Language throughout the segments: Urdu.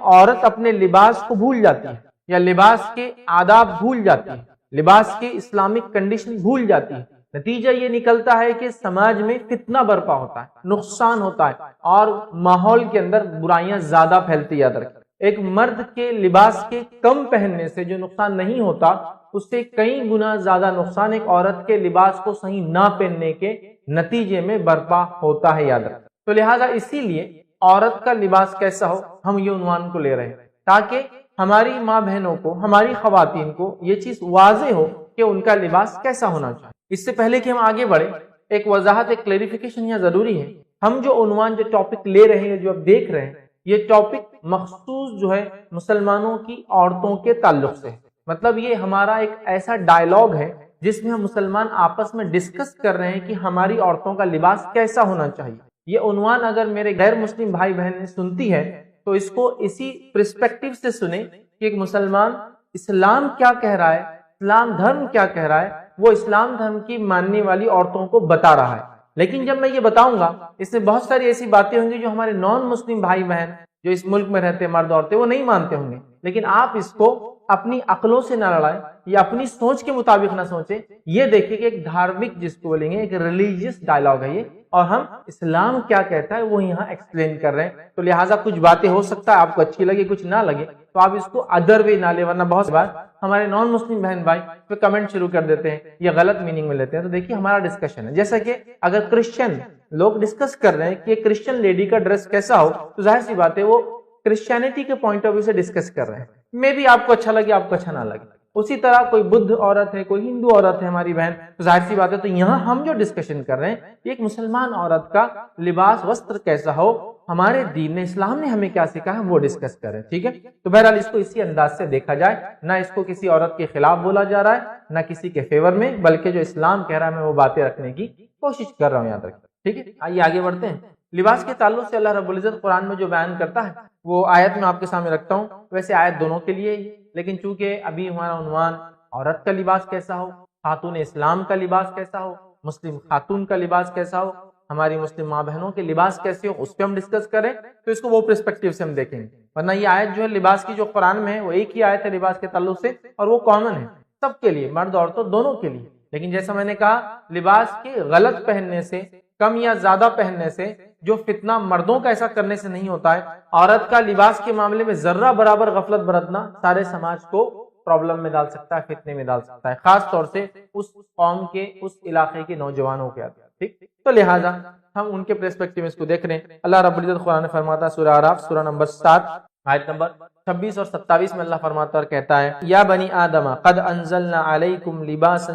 عورت اپنے لباس کو بھول جاتی ہے یا لباس کے آداب بھول جاتی ہے، لباس کے اسلامک کنڈیشن بھول جاتی ہے، نتیجہ یہ نکلتا ہے کہ سماج میں فتنہ برپا ہوتا ہے، نقصان ہوتا ہے اور ماحول کے اندر برائیاں زیادہ پھیلتی یاد رکھیں۔ ایک مرد کے لباس کے کم پہننے سے جو نقصان نہیں ہوتا، اس سے کئی گنا زیادہ نقصان ایک عورت کے لباس کو صحیح نہ پہننے کے نتیجے میں برپا ہوتا ہے، یاد رکھیں۔ تو لہٰذا اسی لیے عورت کا لباس کیسا ہو، ہم یہ عنوان کو لے رہے ہیں تاکہ ہماری ماں بہنوں کو، ہماری خواتین کو یہ چیز واضح ہو کہ ان کا لباس کیسا ہونا چاہیے۔ اس سے پہلے کہ ہم آگے بڑھیں، ایک وضاحت، ایک کلیریفیکیشن یہاں ضروری ہے۔ ہم جو عنوان، جو ٹاپک لے رہے ہیں، جو اب دیکھ رہے ہیں، یہ ٹاپک مخصوص جو ہے مسلمانوں کی عورتوں کے تعلق سے ہے۔ مطلب یہ ہمارا ایک ایسا ڈائلاگ ہے جس میں ہم مسلمان آپس میں ڈسکس کر رہے ہیں کہ ہماری عورتوں کا لباس کیسا ہونا چاہیے۔ یہ عنوان اگر میرے غیر مسلم بھائی بہن سنتی ہے تو اس کو اسی پرسپیکٹو سے سنیں کہ ایک مسلمان اسلام کیا کہہ رہا ہے، اسلام دھرم کیا کہہ رہا ہے، وہ اسلام دھرم کی ماننے والی عورتوں کو بتا رہا ہے۔ لیکن جب میں یہ بتاؤں گا، اس میں بہت ساری ایسی باتیں ہوں گی جو ہمارے نان مسلم بھائی بہن جو اس ملک میں رہتے مرد عورتیں وہ نہیں مانتے ہوں گے، لیکن آپ اس کو اپنی عقلوں سے نہ لڑائیں یا اپنی سوچ کے مطابق نہ سوچیں۔ یہ دیکھیں کہ ایک دھارمک، جس کو بولیں گے ایک ریلیجیس ڈائلاگ ہے یہ، اور ہم اسلام کیا کہتا ہے وہ یہاں ایکسپلین کر رہے ہیں۔ تو لہٰذا کچھ باتیں ہو سکتا ہے آپ کو اچھی لگے، کچھ نہ لگے، تو آپ اس کو ادر وے نہ لیں، ورنہ بہت بار ہمارے نان مسلم بہن بھائی پہ کمنٹ شروع کر دیتے ہیں یا غلط میننگ میں لیتے ہیں۔ تو دیکھیے ہمارا ڈسکشن ہے، جیسا کہ اگر کرسچن لوگ ڈسکس کر رہے ہیں کہ کرسچن لیڈی کا ڈریس کیسا ہو، تو ظاہر سی بات ہے وہ کرسچینٹی کے پوائنٹ آف ویو سے ڈسکس کر رہے ہیں۔ میں بھی آپ کو اچھا لگے، آپ کو اچھا نہ لگے۔ اسی طرح کوئی بدھ عورت ہے، کوئی ہندو عورت ہے ہماری بہن، تو ظاہر سی بات ہے تو یہاں ہم جو ڈسکشن کر رہے ہیں ایک مسلمان عورت کا لباس وستر کیسا ہو، ہمارے دین نے، اسلام نے ہمیں کیا سکھا ہے وہ ڈسکس کریں، ٹھیک ہے۔ تو بہرحال اس کو اسی انداز سے دیکھا جائے، نہ اس کو کسی عورت کے خلاف بولا جا رہا ہے نہ کسی کے فیور میں، بلکہ جو اسلام کہہ رہا ہے میں وہ باتیں رکھنے کی کوشش کر رہا ہوں، یاد رکھیں، ٹھیک ہے۔ آئیے آگے بڑھتے ہیں۔ لباس کے تعلق سے اللہ رب العزت قرآن میں جو بیان کرتا ہے وہ آیت میں آپ کے سامنے رکھتا ہوں۔ ویسے آیت دونوں کے لیے ہی، لیکن چونکہ ابھی ہمارا عنوان عورت کا لباس کیسا ہو، خاتون اسلام کا لباس کیسا ہو، مسلم خاتون کا لباس کیسا ہو، ہماری مسلم ماں بہنوں کے لباس کیسے ہو، اس پہ ہم ڈسکس کریں تو اس کو وہ پرسپیکٹیو سے ہم دیکھیں گے۔ ورنہ یہ آیت جو ہے لباس کی جو قرآن میں ہے وہ ایک ہی آیت ہے لباس کے تعلق سے، اور وہ کامن ہے سب کے لیے، مرد عورتوں دونوں کے لیے۔ لیکن جیسا میں نے کہا، لباس کے غلط پہننے سے، کم یا زیادہ پہننے سے جو فتنہ مردوں کا ایسا کرنے سے نہیں ہوتا ہے، عورت کا لباس کے معاملے میں ذرہ برابر غفلت برتنا سارے سماج کو پرابلم میں ڈال سکتا ہے، فتنے میں ڈال سکتا ہے، خاص طور سے اس قوم کے، اس علاقے کے نوجوانوں کے آتے ہیں، ٹھیک۔ تو لہٰذا ہم ان کے پرسپیکٹیو میں اس کو دیکھ رہے ہیں۔ اللہ رب العزت قرآن فرماتا ہے، سورہ اعراف سورہ نمبر 7 آیت نمبر 26 اور 27 میں اللہ فرماتا اور کہتا ہے، یا بنی آدم قد انزلنا علیکم لباسا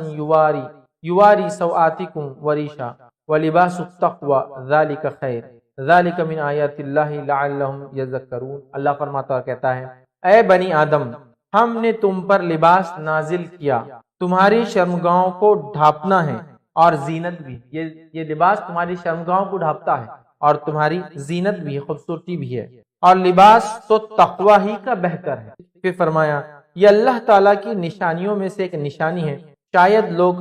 یواری سوآتکم وریشا ولباس التقوی ذالک خیر ذالک من آیات اللہ لعلہم یذکرون۔ اللہ فرماتا اور کہتا ہے، اے بنی آدم، ہم نے تم پر لباس نازل کیا، تمہاری شرمگاہوں کو ڈھانپنا ہے اور زینت بھی۔ یہ لباس تمہاری شرمگاہوں کو ڈھانپتا ہے اور تمہاری زینت بھی ہے، خوبصورتی بھی ہے، اور لباس تو تقوی ہی کا بہتر ہے۔ پھر فرمایا، یہ اللہ تعالیٰ کی نشانیوں میں سے ایک نشانی ہے، شاید لوگ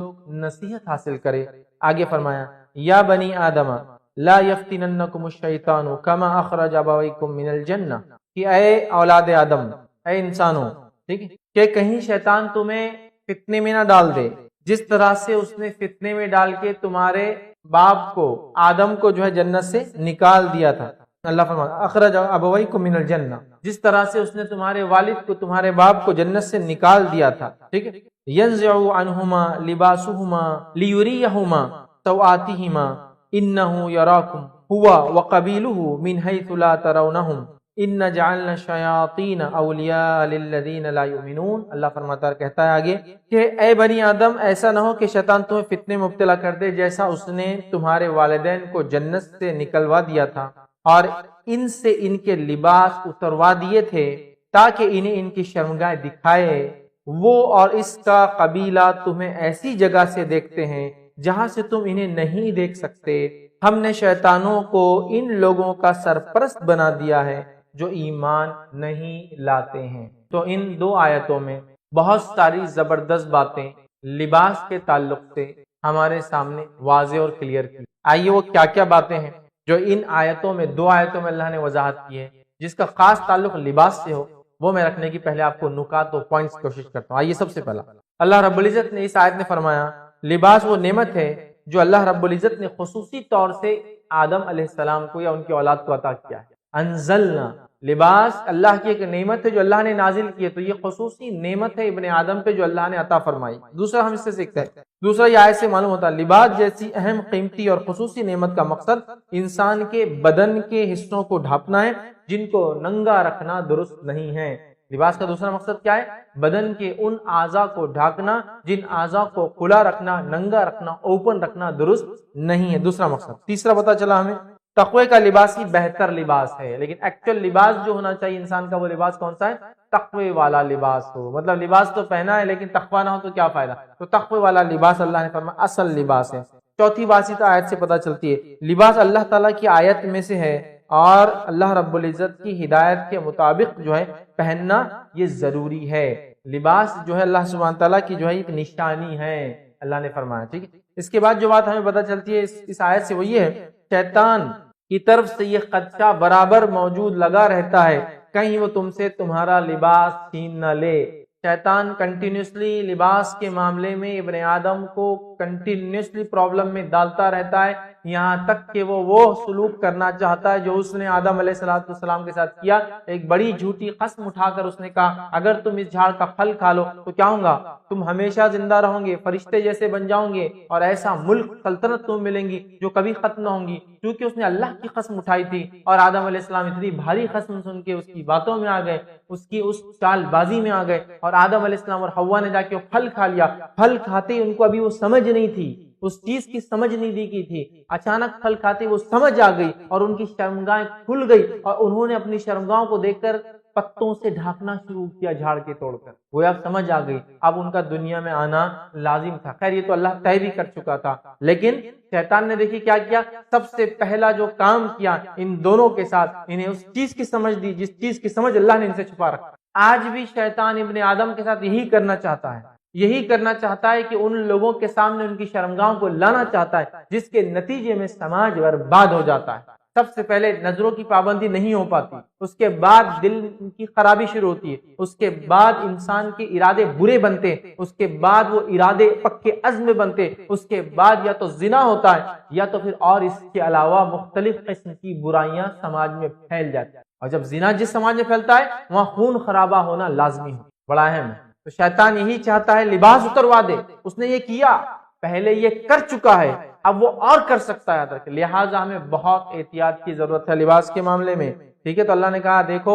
نصیحت حاصل کرے۔ آگے فرمایا، یا بنی آدم لا یفتننکم الشیطان کما اخرج ابویکم من الجنہ، کہ اے اولاد آدم، اے انسانوں، ٹھیک ہے، کہ کہیں شیطان تمہیں فتنے میں نہ ڈال دے جس طرح سے اس نے فتنے میں ڈال کے تمہارے باپ کو، آدم کو جو ہے جنت سے نکال دیا تھا۔ اللہ فرماتا اخرج ابویکم من الجنہ، جس طرح سے اس نے تمہارے والد کو، تمہارے باپ کو جنت سے نکال دیا تھا، ٹھیک ہے۔ ینزع عنہما لباسہما لیریہما سوآتہما انہ یراکم ہوا وقبیلہ من حیث لا ترونہم ان جعلنا الشیاطین اولیاء للذین لا یؤمنون۔ اللہ فرماتا کہتا ہے آگے کہ اے بنی آدم، ایسا نہ ہو کہ شیطان تمہیں فتنے میں مبتلا کر دے جیسا اس نے تمہارے والدین کو جنت سے نکلوا دیا تھا اور ان سے ان کے لباس اتروا دیے تھے تاکہ انہیں ان کی شرمگاہ دکھائے۔ وہ اور اس کا قبیلہ تمہیں ایسی جگہ سے دیکھتے ہیں جہاں سے تم انہیں نہیں دیکھ سکتے۔ ہم نے شیطانوں کو ان لوگوں کا سرپرست بنا دیا ہے جو ایمان نہیں لاتے ہیں۔ تو ان دو آیتوں میں بہت ساری زبردست باتیں لباس کے تعلق سے ہمارے سامنے واضح اور کلیئر کی۔ آئیے وہ کیا کیا باتیں ہیں جو ان آیتوں میں، دو آیتوں میں اللہ نے وضاحت کی ہے، جس کا خاص تعلق لباس سے ہو وہ میں رکھنے کی پہلے آپ کو نکات و پوائنٹس کوشش کرتا ہوں۔ آئیے سب سے پہلا اللہ رب العزت نے اس آیت میں فرمایا لباس وہ نعمت ہے جو اللہ رب العزت نے خصوصی طور سے آدم علیہ السلام کو یا ان کی اولاد کو عطا کیا ہے۔ انزلنا، لباس اللہ کی ایک نعمت ہے جو اللہ نے نازل کی ہے، تو یہ خصوصی نعمت ہے ابن آدم پہ جو اللہ نے عطا فرمائی۔ دوسرا ہم اس سے سیکھتے ہیں، دوسرا یہ آیت سے معلوم ہوتا ہے لباس جیسی اہم قیمتی اور خصوصی نعمت کا مقصد انسان کے بدن کے حصوں کو ڈھانپنا ہے جن کو ننگا رکھنا درست نہیں ہے۔ لباس کا دوسرا مقصد کیا ہے؟ بدن کے ان اعضاء کو ڈھانکنا جن اعضاء کو کھلا رکھنا، ننگا رکھنا، اوپن رکھنا درست نہیں ہے، دوسرا مقصد۔ تیسرا پتہ چلا ہمیں تقوی کا لباس ہی بہتر لباس ہے، لیکن ایکچوئل لباس جو ہونا چاہیے انسان کا وہ لباس کون سا ہے؟ تقوی والا لباس ہو۔ مطلب لباس تو پہنا ہے لیکن تقوی نہ ہو تو کیا فائدہ؟ تو تقوی والا لباس اللہ نے فرمایا اصل لباس ہے۔ چوتھی بات اس آیت سے پتہ چلتی ہے لباس اللہ تعالیٰ کی آیت میں سے ہے اور اللہ رب العزت کی ہدایت کے مطابق جو ہے پہننا یہ ضروری ہے۔ لباس جو ہے اللہ سبحانہ تعالیٰ کی جو ہے ایک نشانی ہے، اللہ نے فرمایا، ٹھیک ہے۔ اس کے بعد جو بات ہمیں پتہ چلتی ہے اس آیت سے وہ یہ ہے شیطان کی طرف سے یہ خدشہ برابر موجود لگا رہتا ہے کہیں وہ تم سے تمہارا لباس چھین نہ لے۔ شیطان کنٹینیوسلی لباس کے معاملے میں ابن آدم کو کنٹینیوسلی پرابلم میں ڈالتا رہتا ہے، یہاں تک کہ وہ سلوک کرنا چاہتا ہے جو اس نے آدم علیہ السلام کے ساتھ کیا۔ ایک بڑی جھوٹی قسم اٹھا کر اس نے کہا اگر تم اس جھاڑ کا پھل کھا لو تو کیا ہوگا؟ تم ہمیشہ زندہ رہو گے، فرشتے جیسے بن جاؤ گے اور ایسا ملک سلطنت تم ملیں گی جو کبھی ختم نہ ہوں گی۔ کیونکہ اس نے اللہ کی قسم اٹھائی تھی اور آدم علیہ السلام اتنی بھاری قسم سن کے اس کی باتوں میں آ گئے، اس کی اس چال بازی میں آ گئے اور آدم علیہ السلام اور حوا نے جا کے پھل کھا لیا۔ پھل کھاتے ہی ان کو ابھی وہ سمجھ نہیں تھی، اس چیز کی سمجھ نہیں دی کی تھی، اچانک پھل کھاتے وہ سمجھ آ گئی اور ان کی شرمگاہیں کھل گئی اور انہوں نے اپنی شرمگاہوں کو دیکھ کر پتوں سے ڈھانکنا شروع کیا جھاڑ کے توڑ کر۔ وہ اب سمجھ آ گئی، اب ان کا دنیا میں آنا لازم تھا۔ خیر یہ تو اللہ طے بھی کر چکا تھا، لیکن شیطان نے دیکھی کیا کیا؟ سب سے پہلا جو کام کیا ان دونوں کے ساتھ، انہیں اس چیز کی سمجھ دی جس چیز کی سمجھ اللہ نے ان سے چھپا رکھا۔ آج بھی شیطان ابن آدم کے ساتھ یہی کرنا چاہتا ہے، یہی کرنا چاہتا ہے کہ ان لوگوں کے سامنے ان کی شرمگاہوں کو لانا چاہتا ہے جس کے نتیجے میں سماج برباد ہو جاتا ہے۔ سب سے پہلے نظروں کی پابندی نہیں ہو پاتی، اس کے بعد دل کی خرابی شروع ہوتی ہے، اس کے بعد انسان کے ارادے برے بنتے، اس کے بعد وہ ارادے پکے عزم بنتے، اس کے بعد یا تو زنا ہوتا ہے یا تو پھر اور اس کے علاوہ مختلف قسم کی برائیاں سماج میں پھیل جاتی ہیں، اور جب زنا جس سماج میں پھیلتا ہے وہاں خون خرابہ ہونا لازمی ہے، بڑا اہم ہے۔ تو شیطان یہی چاہتا ہے لباس اتروا دے، اس نے یہ کیا، پہلے یہ کر چکا ہے، اب وہ اور کر سکتا ہے، لہٰذا ہمیں بہت احتیاط کی ضرورت ہے لباس کے معاملے میں، ٹھیک ہے۔ تو اللہ نے کہا دیکھو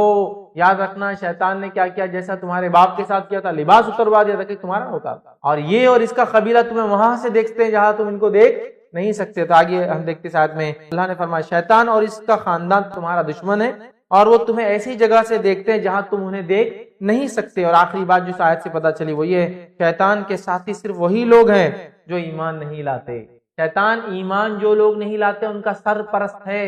یاد رکھنا شیطان نے کیا کیا، جیسا تمہارے باپ کے ساتھ کیا تھا، لباس اتروا دیا تھا کہ تمہارا ہوتا، اور یہ اور اس کا قبیلہ تمہیں وہاں سے دیکھتے ہیں جہاں تم ان کو دیکھ نہیں سکتے۔ تو آگے ہم دیکھتے ساتھ میں اللہ نے فرمایا شیطان اور اس کا خاندان تمہارا دشمن ہے اور وہ تمہیں ایسی جگہ سے دیکھتے ہیں جہاں تم انہیں دیکھ نہیں سکتے۔ اور آخری بات جو آیت سے پتہ چلی وہ یہ شیطان کے ساتھی صرف وہی لوگ ہیں جو ایمان نہیں لاتے۔ شیطان ایمان جو لوگ نہیں لاتے ان کا سرپرست ہے،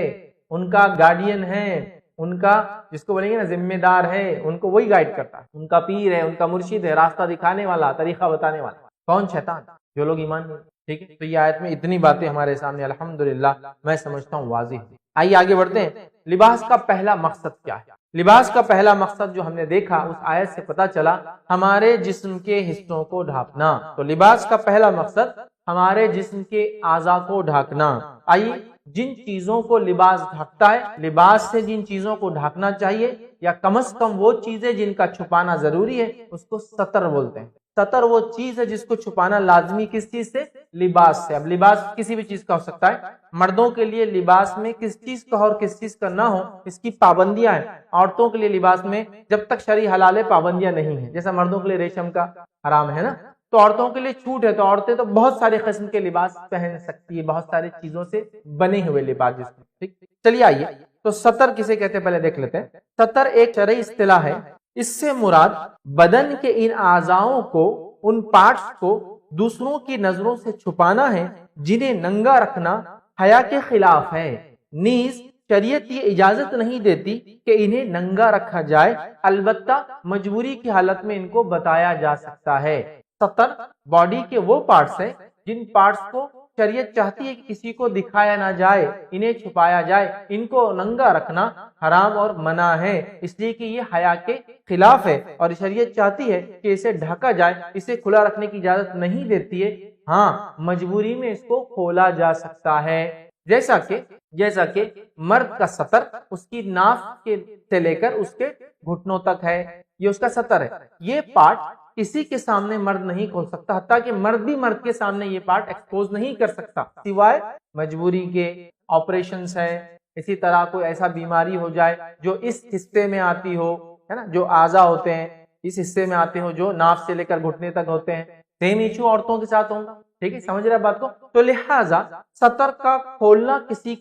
ان کا گارڈین ہے، ان کا جس کو بولیں گے نا ذمہ دار ہے، ان کو وہی گائیڈ کرتا ہے، ان کا پیر ہے، ان کا مرشد ہے، راستہ دکھانے والا، طریقہ بتانے والا۔ کون؟ شیطان، جو لوگ ایمان نہیں، ٹھیک ہے۔ تو یہ آیت میں اتنی باتیں ہمارے سامنے الحمدللہ میں سمجھتا ہوں واضح ہے۔ آئیے آگے بڑھتے ہیں، لباس کا پہلا مقصد کیا ہے؟ لباس کا پہلا مقصد جو ہم نے دیکھا اس آیت سے پتہ چلا ہمارے جسم کے حصوں کو ڈھانپنا۔ تو لباس کا پہلا مقصد ہمارے جسم کے اعضاء کو ڈھانکنا۔ آئیے جن چیزوں کو لباس ڈھانپتا ہے، لباس سے جن چیزوں کو ڈھانکنا چاہیے یا کم از کم وہ چیزیں جن کا چھپانا ضروری ہے اس کو ستر بولتے ہیں۔ ستر وہ چیز ہے جس کو چھپانا لازمی کس چیز سے؟ لباس سے۔ اب لباس کسی بھی چیز کا ہو سکتا ہے، مردوں کے لیے لباس میں کس چیز کا اور کس چیز کا نہ ہو اس کی پابندیاں ہیں، عورتوں کے لیے لباس میں جب تک شرعی حلال ہے پابندیاں نہیں ہیں، جیسا مردوں کے لیے ریشم کا حرام ہے نا، تو عورتوں کے لیے چھوٹ ہے، تو عورتیں تو بہت سارے قسم کے لباس پہن سکتی ہے، بہت ساری چیزوں سے بنے ہوئے لباس جس میں، ٹھیک۔ چلیے آئیے تو ستر کسے کہتے ہیں پہلے دیکھ لیتے ہیں۔ ستر ایک شرعی اصطلاح ہے، اس سے مراد بدن کے ان اعضاؤں کو، ان پارٹس کو دوسروں کی نظروں سے چھپانا ہے جنہیں ننگا رکھنا حیا کے خلاف ہے، نیز شریعت یہ اجازت نہیں دیتی کہ انہیں ننگا رکھا جائے، البتہ مجبوری کی حالت میں ان کو بتایا جا سکتا ہے۔ ستر باڈی کے وہ پارٹس ہیں جن پارٹس کو شریعت چاہتی ہے کہ کسی کو دکھایا نہ جائے، انہیں چھپایا جائے، ان کو ننگا رکھنا حرام اور منع ہے، اس لیے کہ یہ حیا کے خلاف ہے، اور شریعت چاہتی ہے کہ اسے ڈھکا جائے، اسے کھلا رکھنے کی اجازت نہیں دیتی ہے۔ ہاں مجبوری میں اس کو کھولا جا سکتا ہے، جیسا کہ مرد کا سطر اس کی ناف سے لے کر اس کے گھٹنوں تک ہے، یہ اس کا سطر ہے، یہ پارٹ کسی کے سامنے مرد نہیں کھول سکتا، حتیٰ کہ مرد بھی مرد کے سامنے یہ پارٹ ایکسپوز نہیں کر سکتا سوائے مجبوری کے، آپریشنز ہے، اسی طرح کوئی ایسا بیماری ہو جائے جو اس حصے میں آتی ہو، ہے نا، جو اعضاء ہوتے ہیں اس حصے میں آتے ہو جو ناف سے لے کر گھٹنے تک ہوتے ہیں، سیم ایشو عورتوں کے ساتھ ہوگا، ٹھیک ہے، سمجھ رہے بات کو؟ تو لہٰذا سطر کا کھولنا کسی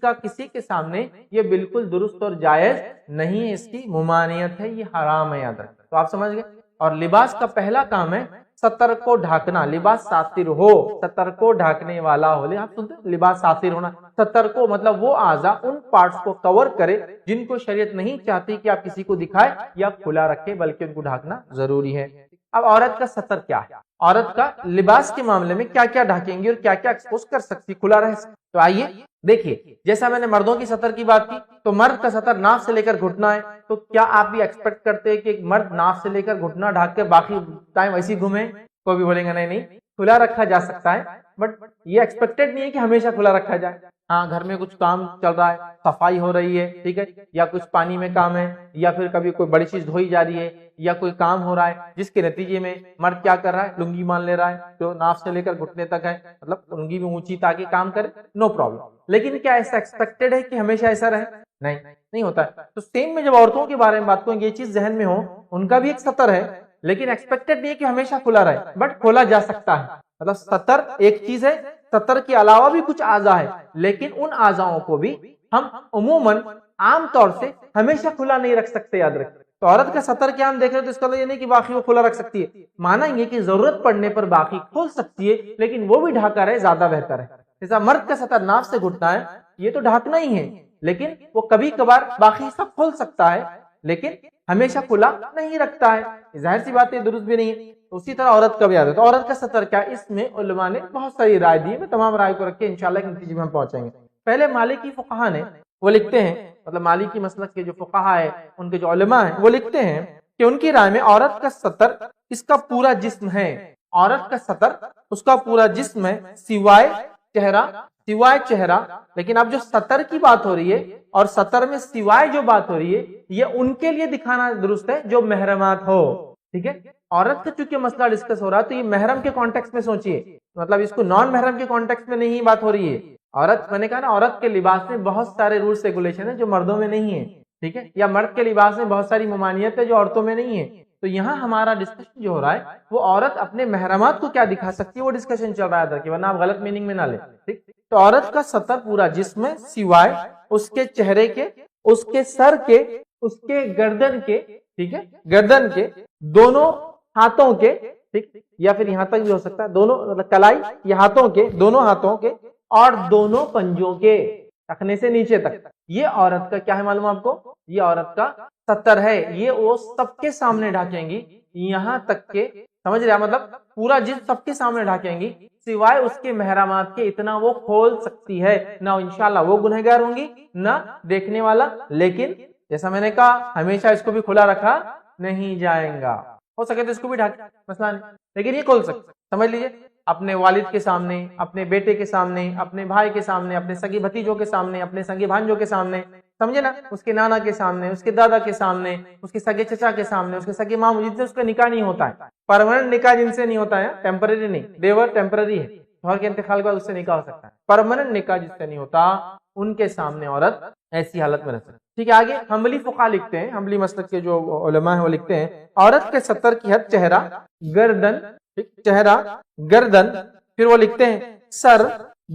کے سامنے یہ بالکل درست اور جائز نہیں ہے، اس کی ممانعت ہے، یہ حرام ہے، یاد رکھیں۔ تو آپ سمجھ گئے؟ اور لباس کا پہلا کام ہے سطر کو ڈھانکنا، لباس ساتر ہو، سطر کو ڈھانکنے والا ہو، آپ سنتے ہیں لباس ساتر ہونا، سطر کو مطلب وہ اعضاء ان پارٹس کو کور کرے جن کو شریعت نہیں چاہتی کہ آپ کسی کو دکھائے یا کھلا رکھے، بلکہ ان کو ڈھانکنا ضروری ہے۔ اب عورت کا سطر کیا ہے؟ عورت کا لباس کے معاملے میں کیا کیا ڈھانکیں گی اور کیا کیا ایکسپوز کر سکتی، کھلا رہ سکتی؟ تو آئیے دیکھیے، جیسا میں نے مردوں کی سطر کی بات کی تو مرد کا سطر ناف سے لے کر گھٹنا ہے، تو کیا آپ بھی ایکسپیکٹ کرتے ہیں کہ ایک مرد ناف سے لے کر گھٹنا ڈھانک کے باقی ٹائم ایسی گھومے؟ کوئی بھی بولیں گے نہیں کھلا رکھا جا سکتا ہے، بٹ یہ ایکسپیکٹڈ نہیں ہے کہ ہمیشہ کھلا رکھا جائے۔ ہاں گھر میں کچھ کام چل رہا ہے، صفائی ہو رہی ہے، ٹھیک ہے، یا کچھ پانی میں کام ہے، یا پھر کبھی کوئی بڑی چیز دھوئی جا رہی ہے، یا کوئی کام ہو رہا ہے جس کے نتیجے میں مرد کیا کر رہا ہے، لنگی مان لے رہا ہے جو ناف سے لے کر گھٹنے تک ہے، مطلب لنگی بھی اونچی تاکہ کام کرے، نو پرابلم۔ لیکن کیا ایسا ایکسپیکٹڈ ہے کہ ہمیشہ ایسا رہے؟ نہیں ہوتا ہے۔ تو سیم میں جب عورتوں کے بارے میں بات کروں، یہ چیز ذہن میں ہو، ان کا بھی ایک سطر ہے لیکن ایکسپیکٹڈ نہیں ہے کہ ہمیشہ کھلا رہے، بٹ کھولا جا سکتا ہے۔ مطلب سطر ایک چیز ہے، سطر کے علاوہ بھی کچھ اعضاء ہے، لیکن ان اعضاءوں کو بھی ہم عموماً عام طور سے ہمیشہ کھلا نہیں رکھ سکتے، یاد رکھیں۔ تو عورت کا سطر کیا ہم دیکھ رہے ہیں، تو اس کا یہ نہیں کہ باقی وہ کھلا رکھ سکتی ہے، مانیں گے کہ ضرورت پڑنے پر باقی کھول سکتی ہے، لیکن وہ بھی ڈھاکا رہے زیادہ بہتر ہے۔ جیسا مرد کا سطر ناف سے گھٹنا ہے، یہ تو ڈھانکنا ہی ہے، لیکن وہ کبھی کبھار باقی سب کھول سکتا ہے، لیکن ہمیشہ کھلا نہیں رکھتا ہے، ظاہر سی بات ہے درست بھی نہیں ہے۔ اسی طرح عورت کا بھی آتا ہے۔ تو عورت کا سطر کیا، اس میں علماء نے بہت ساری رائے دی، میں تمام رائے کو رکھ کے انشاءاللہ ایک نتیجے میں ہم پہنچیں گے۔ پہلے مالکی فقہا نے وہ لکھتے ہیں، مطلب مالکی مسلک کے جو فقہا ہے، ان کے جو علماء ہیں، وہ لکھتے ہیں کہ ان کی رائے میں عورت کا سطر اس کا پورا جسم ہے، عورت کا سطر اس کا پورا جسم ہے سوائے چہرہ۔ لیکن اب جو سطر کی بات ہو رہی ہے اور سطر میں سوائے جو بات ہو رہی ہے، یہ ان کے لیے دکھانا درست ہے جو محرمات ہو، ٹھیک ہے۔ عورت کا چونکہ مسئلہ ڈسکس ہو رہا ہے تو یہ محرم کے کانٹیکس میں سوچئے، مطلب اس کو نان محرم کے کانٹیکس میں نہیں بات ہو رہی ہے۔ عورت، میں نے کہا نا، عورت کے لباس میں بہت سارے رولز ریگولیشن ہیں جو مردوں میں نہیں ہیں، ٹھیک ہے، یا مرد کے لباس میں بہت ساری ممانعت ہے جو عورتوں میں نہیں ہے۔ تو یہاں ہمارا ڈسکشن جو ہو رہا ہے وہ عورت اپنے محرمات کو کیا دکھا سکتی ہے، وہ ڈسکشن چل رہا ہے، ورنہ آپ غلط میننگ میں نہ لیں، ٹھیک۔ تو عورت کا سطر پورا جسم ہے سوائے اس کے چہرے کے، اس کے سر کے، اس کے گردن کے، ٹھیک ہے، گردن کے، دونوں ہاتھوں کے، ٹھیک، یا پھر یہاں تک بھی ہو سکتا ہے دونوں کلائی یا ہاتھوں کے، دونوں ہاتھوں کے اور دونوں پنجوں کے، ٹخنے سے نیچے تک۔ یہ عورت کا کیا ہے معلوم آپ کو، یہ عورت کا سطر ہے، یہ وہ سب کے سامنے ڈھانکیں گی، یہاں تک کہ، سمجھ رہے، مطلب پورا جسم سب کے سامنے ڈھانکیں گی سوائے اس کے محرمات کے، اتنا وہ کھول سکتی ہے، نہ انشاءاللہ وہ گنہگار ہوں گی نہ دیکھنے والا۔ لیکن جیسا میں نے کہا ہمیشہ اس کو بھی کھلا رکھا نہیں جائے گا، ہو سکے تو اس کو بھی ڈھانک، مسئلہ نہیں، لیکن یہ کھول سکتے، سمجھ لیجئے، اپنے والد کے سامنے، اپنے بیٹے کے سامنے، اپنے بھائی کے سامنے، اپنے سگی بھتیجوں کے سامنے، اپنے سگے بھانجوں کے سامنے، سمجھے نا، اس کے نانا کے سامنے، اس کے دادا کے سامنے، اس کے سگے چچا کے سامنے، اس کے سگے ماموں، جن سے اس کا نکاح نہیں ہوتا ہے، پرماننٹ نکاح جن سے نہیں ہوتا ہے، ٹیمپرری نہیں، دیور ٹیمپرری ہے، شوہر کے انتقال کے بعد اس سے نکاح ہو سکتا ہے، پرماننٹ نکاح جس سے نہیں ہوتا، ان کے سامنے عورت ایسی حالت میں رہ سکتی ہے۔ ٹھیک ہے، آگے حنبلی فقہا لکھتے ہیں، حنبلی مسلک کے جو علماء ہیں وہ لکھتے ہیں، عورت کے سطر کی حد چہرہ، گردن، چہرہ، گردن، پھر وہ لکھتے ہیں سر،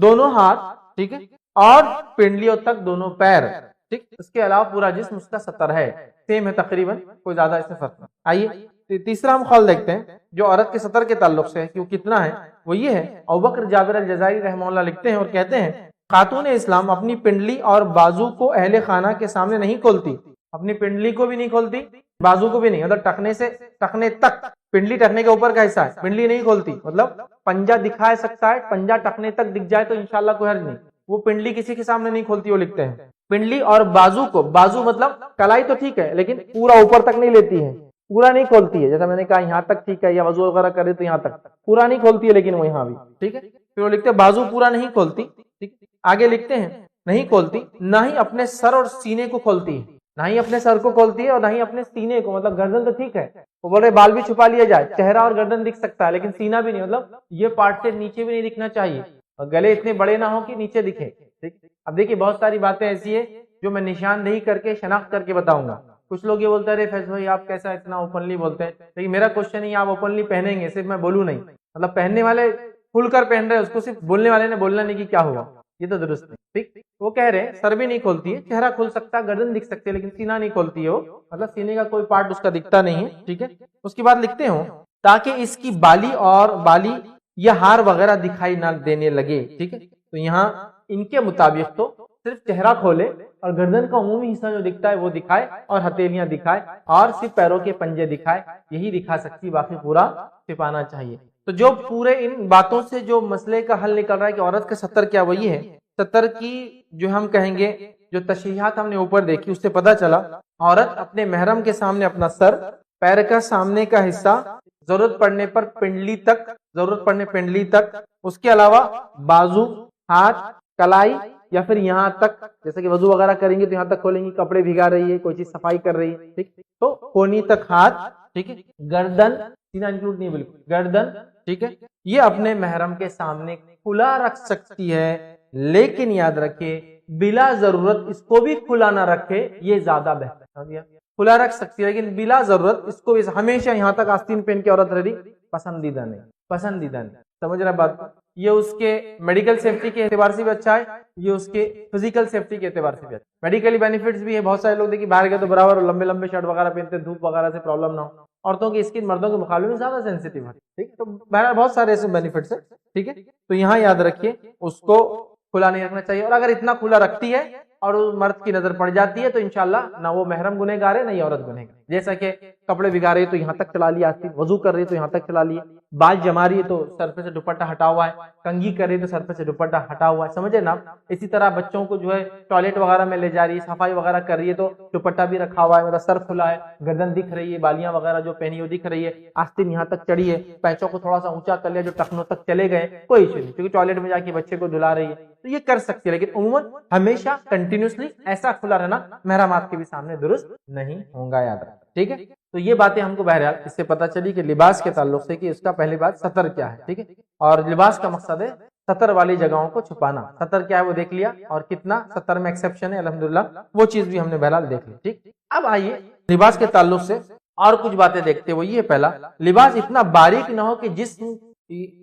دونوں ہاتھ، ٹھیک ہے، اور پنڈلیوں تک دونوں پیر، ٹھیک، اس کے علاوہ پورا جسم اس کا سطر ہے، سیم ہے تقریباً، کوئی زیادہ اس میں فرق نہیں۔ آئیے تیسرا ہم خول دیکھتے ہیں جو عورت کے سطر کے تعلق سے ہے کہ وہ کتنا ہے، وہ یہ ہے، ابوبکر جابر الجزائری رحمہ اللہ لکھتے ہیں اور کہتے ہیں، خاتون اسلام اپنی پنڈلی اور بازو کو اہل خانہ کے سامنے نہیں کھولتی، اپنی پنڈلی کو بھی نہیں کھولتی، بازو کو بھی نہیں، مطلب ٹخنے سے ٹخنے تک پنڈلی ٹکنے کے اوپر کا حصہ ہے، پنڈلی نہیں کھولتی، مطلب پنجہ دکھا سکتا ہے، پنجہ ٹکنے تک دکھ جائے تو انشاءاللہ کوئی حرج نہیں، وہ پنڈلی کسی کے سامنے نہیں کھولتی، وہ لکھتے ہیں پنڈلی۔ اور بازو کو، بازو مطلب کلائی تو ٹھیک ہے لیکن پورا اوپر تک نہیں لیتی ہے، پورا نہیں کھولتی ہے، جیسا میں نے کہا یہاں تک ٹھیک ہے، یا وضو وغیرہ کرے تو یہاں تک، پورا نہیں کھولتی ہے لیکن وہ یہاں بھی ٹھیک ہے، پھر وہ لکھتے ہیں بازو پورا نہیں کھولتی، ٹھیک۔ آگے لکھتے ہیں نہیں کھولتی، نہ ہی اپنے سر اور سینے کو کھولتی ہے، نہ ہی اپنے سر کو کھولتی ہے اور نہ ہی اپنے سینے کو، مطلب گردن تو ٹھیک ہے، وہ بول رہے بال بھی چھپا لیا جائے، چہرہ اور گردن دکھ سکتا ہے لیکن سینہ بھی نہیں، مطلب یہ پارٹ سے نیچے بھی نہیں دکھنا چاہیے، اور گلے اتنے بڑے نہ ہو کہ نیچے دکھے، ٹھیک۔ اب دیکھیے بہت ساری باتیں ایسی ہے جو میں نشاندہی کر کے شناخت کر کے بتاؤں گا۔ کچھ لوگ یہ بولتے ہیں فیض بھائی آپ کیسا اتنا اوپنلی بولتے ہیں، لیکن میرا کوشچن ہے آپ اوپنلی پہنیں گے، صرف میں بولوں نہیں، مطلب پہننے والے کھل کر پہن رہے ہیں، اس کو صرف بولنے والے نے بولنا نہیں کہ کیا ہوا، یہ تو درست نہیں، ٹھیک۔ وہ کہہ رہے ہیں سر بھی نہیں کھولتی ہے، چہرہ کھل سکتا ہے، گردن دکھ سکتی ہے لیکن سینہ نہیں کھولتی ہے، وہ مطلب سینے کا کوئی پارٹ اس کا دکھتا نہیں ہے، ٹھیک ہے۔ اس کے بعد لکھتے ہوں تاکہ اس کی بالی یا ہار وغیرہ دکھائی نہ دینے لگے، ٹھیک ہے۔ تو یہاں ان کے مطابق تو صرف چہرہ کھولے اور گردن کا عمومی حصہ جو دکھتا ہے وہ دکھائے اور ہتھیلیاں دکھائے اور صرف پیروں کے پنجے دکھائے، یہی دکھا سکتی، باقی پورا چھپانا چاہیے۔ تو جو پورے ان باتوں سے جو مسئلے کا حل نکل رہا ہے کہ عورت کا ستر کیا، وہ یہ ہے، ستر کی جو ہم کہیں گے جو تشریحات ہم نے اوپر دیکھی اس سے پتہ چلا عورت اپنے محرم کے سامنے اپنا سر، پیر کا سامنے کا حصہ، ضرورت پڑنے پر پنڈلی تک، ضرورت پڑنے پنڈلی تک، اس کے علاوہ بازو، ہاتھ، کلائی، یا پھر یہاں تک، جیسے کہ وضو وغیرہ کریں گے تو یہاں تک کھولیں گی، کپڑے بھگا رہی ہے، کوئی چیز صفائی کر رہی ہے، ٹھیک، تو کونی تک ہاتھ، ٹھیک ہے، گردن، سینہ انکلوڈ نہیں بالکل، گردن، ٹھیک ہے، یہ اپنے محرم کے سامنے کھلا رکھ سکتی ہے، لیکن یاد رکھیے بلا ضرورت اس کو بھی کھلا نہ رکھے، یہ زیادہ بہتر ہے۔ کھلا رکھ سکتی ہے لیکن بلا ضرورت اس کو ہمیشہ یہاں تک آستین پہن کے عورت رہی، پسندیدہ نہیں، پسندیدہ نہیں، سمجھ رہا بات؟ یہ اس کے میڈیکل سیفٹی کے اعتبار سے بھی اچھا ہے، یہ اس کے فزیکل سیفٹی کے اعتبار سے بھی اچھا ہے، میڈیکلی بینیفٹس بھی ہے۔ بہت سارے لوگ دیکھیں باہر گئے تو برابر لمبے لمبے شرٹ وغیرہ پہنتے، دھوپ وغیرہ سے پرابلم نہ ہو، عورتوں کی اسکن مردوں کے مقابلے میں زیادہ سینسیٹیو ہے، ٹھیک، تو بہرحال بہت سارے ایسے بینیفٹس ہیں، ٹھیک ہے۔ تو یہاں یاد رکھیے اس کو کھلا نہیں رکھنا چاہیے، اور اگر اتنا کھلا رکھتی ہے اور مرد کی نظر پڑ جاتی ہے تو انشاءاللہ نہ وہ محرم گنہگار ہے نہ یہ عورت گنہگار، جیسا کہ کپڑے بگا رہی ہے تو یہاں تک چلا لیا، وضو کر رہی ہے تو یہاں تک چلا لیا، بال جما رہی ہے تو سر پہ سے دوپٹہ ہٹا ہوا ہے، کنگھی کر رہی ہے تو سر پہ سے دوپٹہ ہٹا ہوا ہے، سمجھے نا؟ اسی طرح بچوں کو جو ہے ٹوائلٹ وغیرہ میں لے جا رہی ہے، صفائی وغیرہ کر رہی ہے تو دوپٹہ بھی رکھا ہوا ہے، مطلب سر کھلا ہے، گردن دکھ رہی ہے، بالیاں وغیرہ جو پہنی وہ دکھ رہی ہے، آستین یہاں تک چڑھی ہے، پیچوں کو تھوڑا سا اونچا کر لیا جو ٹخنوں تک چلے گئے، کوئی ایشو نہیں، کیونکہ ٹوائلٹ میں جا کے بچے کو دھلا رہی ہے تو یہ کر سکتی ہے، لیکن عموماً ہمیشہ کنٹینیوسلی ایسا کھلا رہنا محرمات کے بھی سامنے درست نہیں ہوگا، یاد رکھنا، ٹھیک ہے۔ تو یہ باتیں ہم کو بہرحال اس سے پتہ چلی کہ لباس کے تعلق سے کہ اس کا پہلی بات ستر کیا ہے، ٹھیک ہے، اور لباس کا مقصد ہے ستر والی جگہوں کو چھپانا، ستر کیا ہے وہ دیکھ لیا، اور کتنا ستر میں ایکسیپشن ہے الحمدللہ وہ چیز بھی ہم نے بہرحال دیکھ لی، ٹھیک۔ اب آئیے لباس کے تعلق سے اور کچھ باتیں دیکھتے ہوئے، یہ پہلا، لباس اتنا باریک نہ ہو کہ جسم